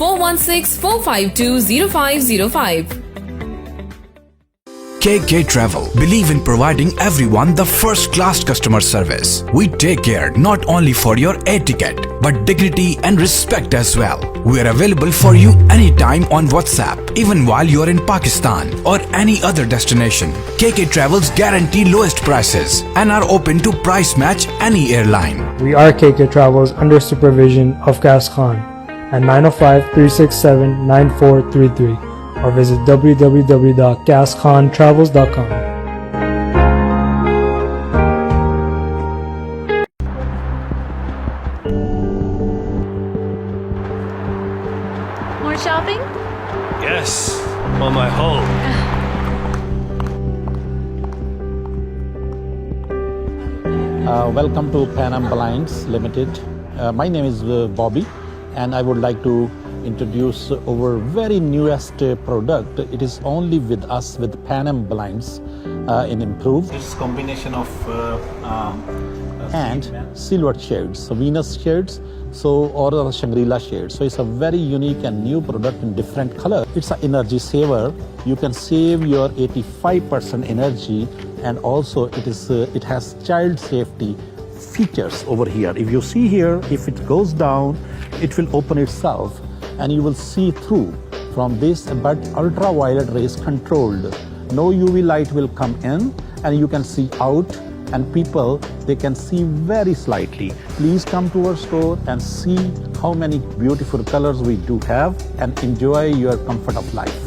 416-452-0505। KK Travel believe in providing everyone the first class customer service. We take care not only for your air ticket but dignity and respect as well. We are available for you anytime on WhatsApp, even while you are in Pakistan or any other destination. KK Travels guarantee lowest prices and are open to price match any airline. We are KK Travels under supervision of Gas Khan at 905-367-9433 or visit www.gaskhontravels.com. More shopping? Yes, on my home. Welcome to Pan Am Blinds Limited. My name is Bobby, and I would like to introduce our very newest product. It is only with us with Pan Am Blinds in improved. It's combination of and silver shades, so Venus shades, or Shangri-La shades. So it's a very unique and new product in different color. It's an energy saver. You can save your 85% energy, and also it has child safety features over here. If you see here, if it goes down, it will open itself, and you will see through from this, but ultraviolet rays controlled. No UV light will come in, and you can see out, and people, they can see very slightly. Please come to our store and see how many beautiful colors we do have and enjoy your comfort of life.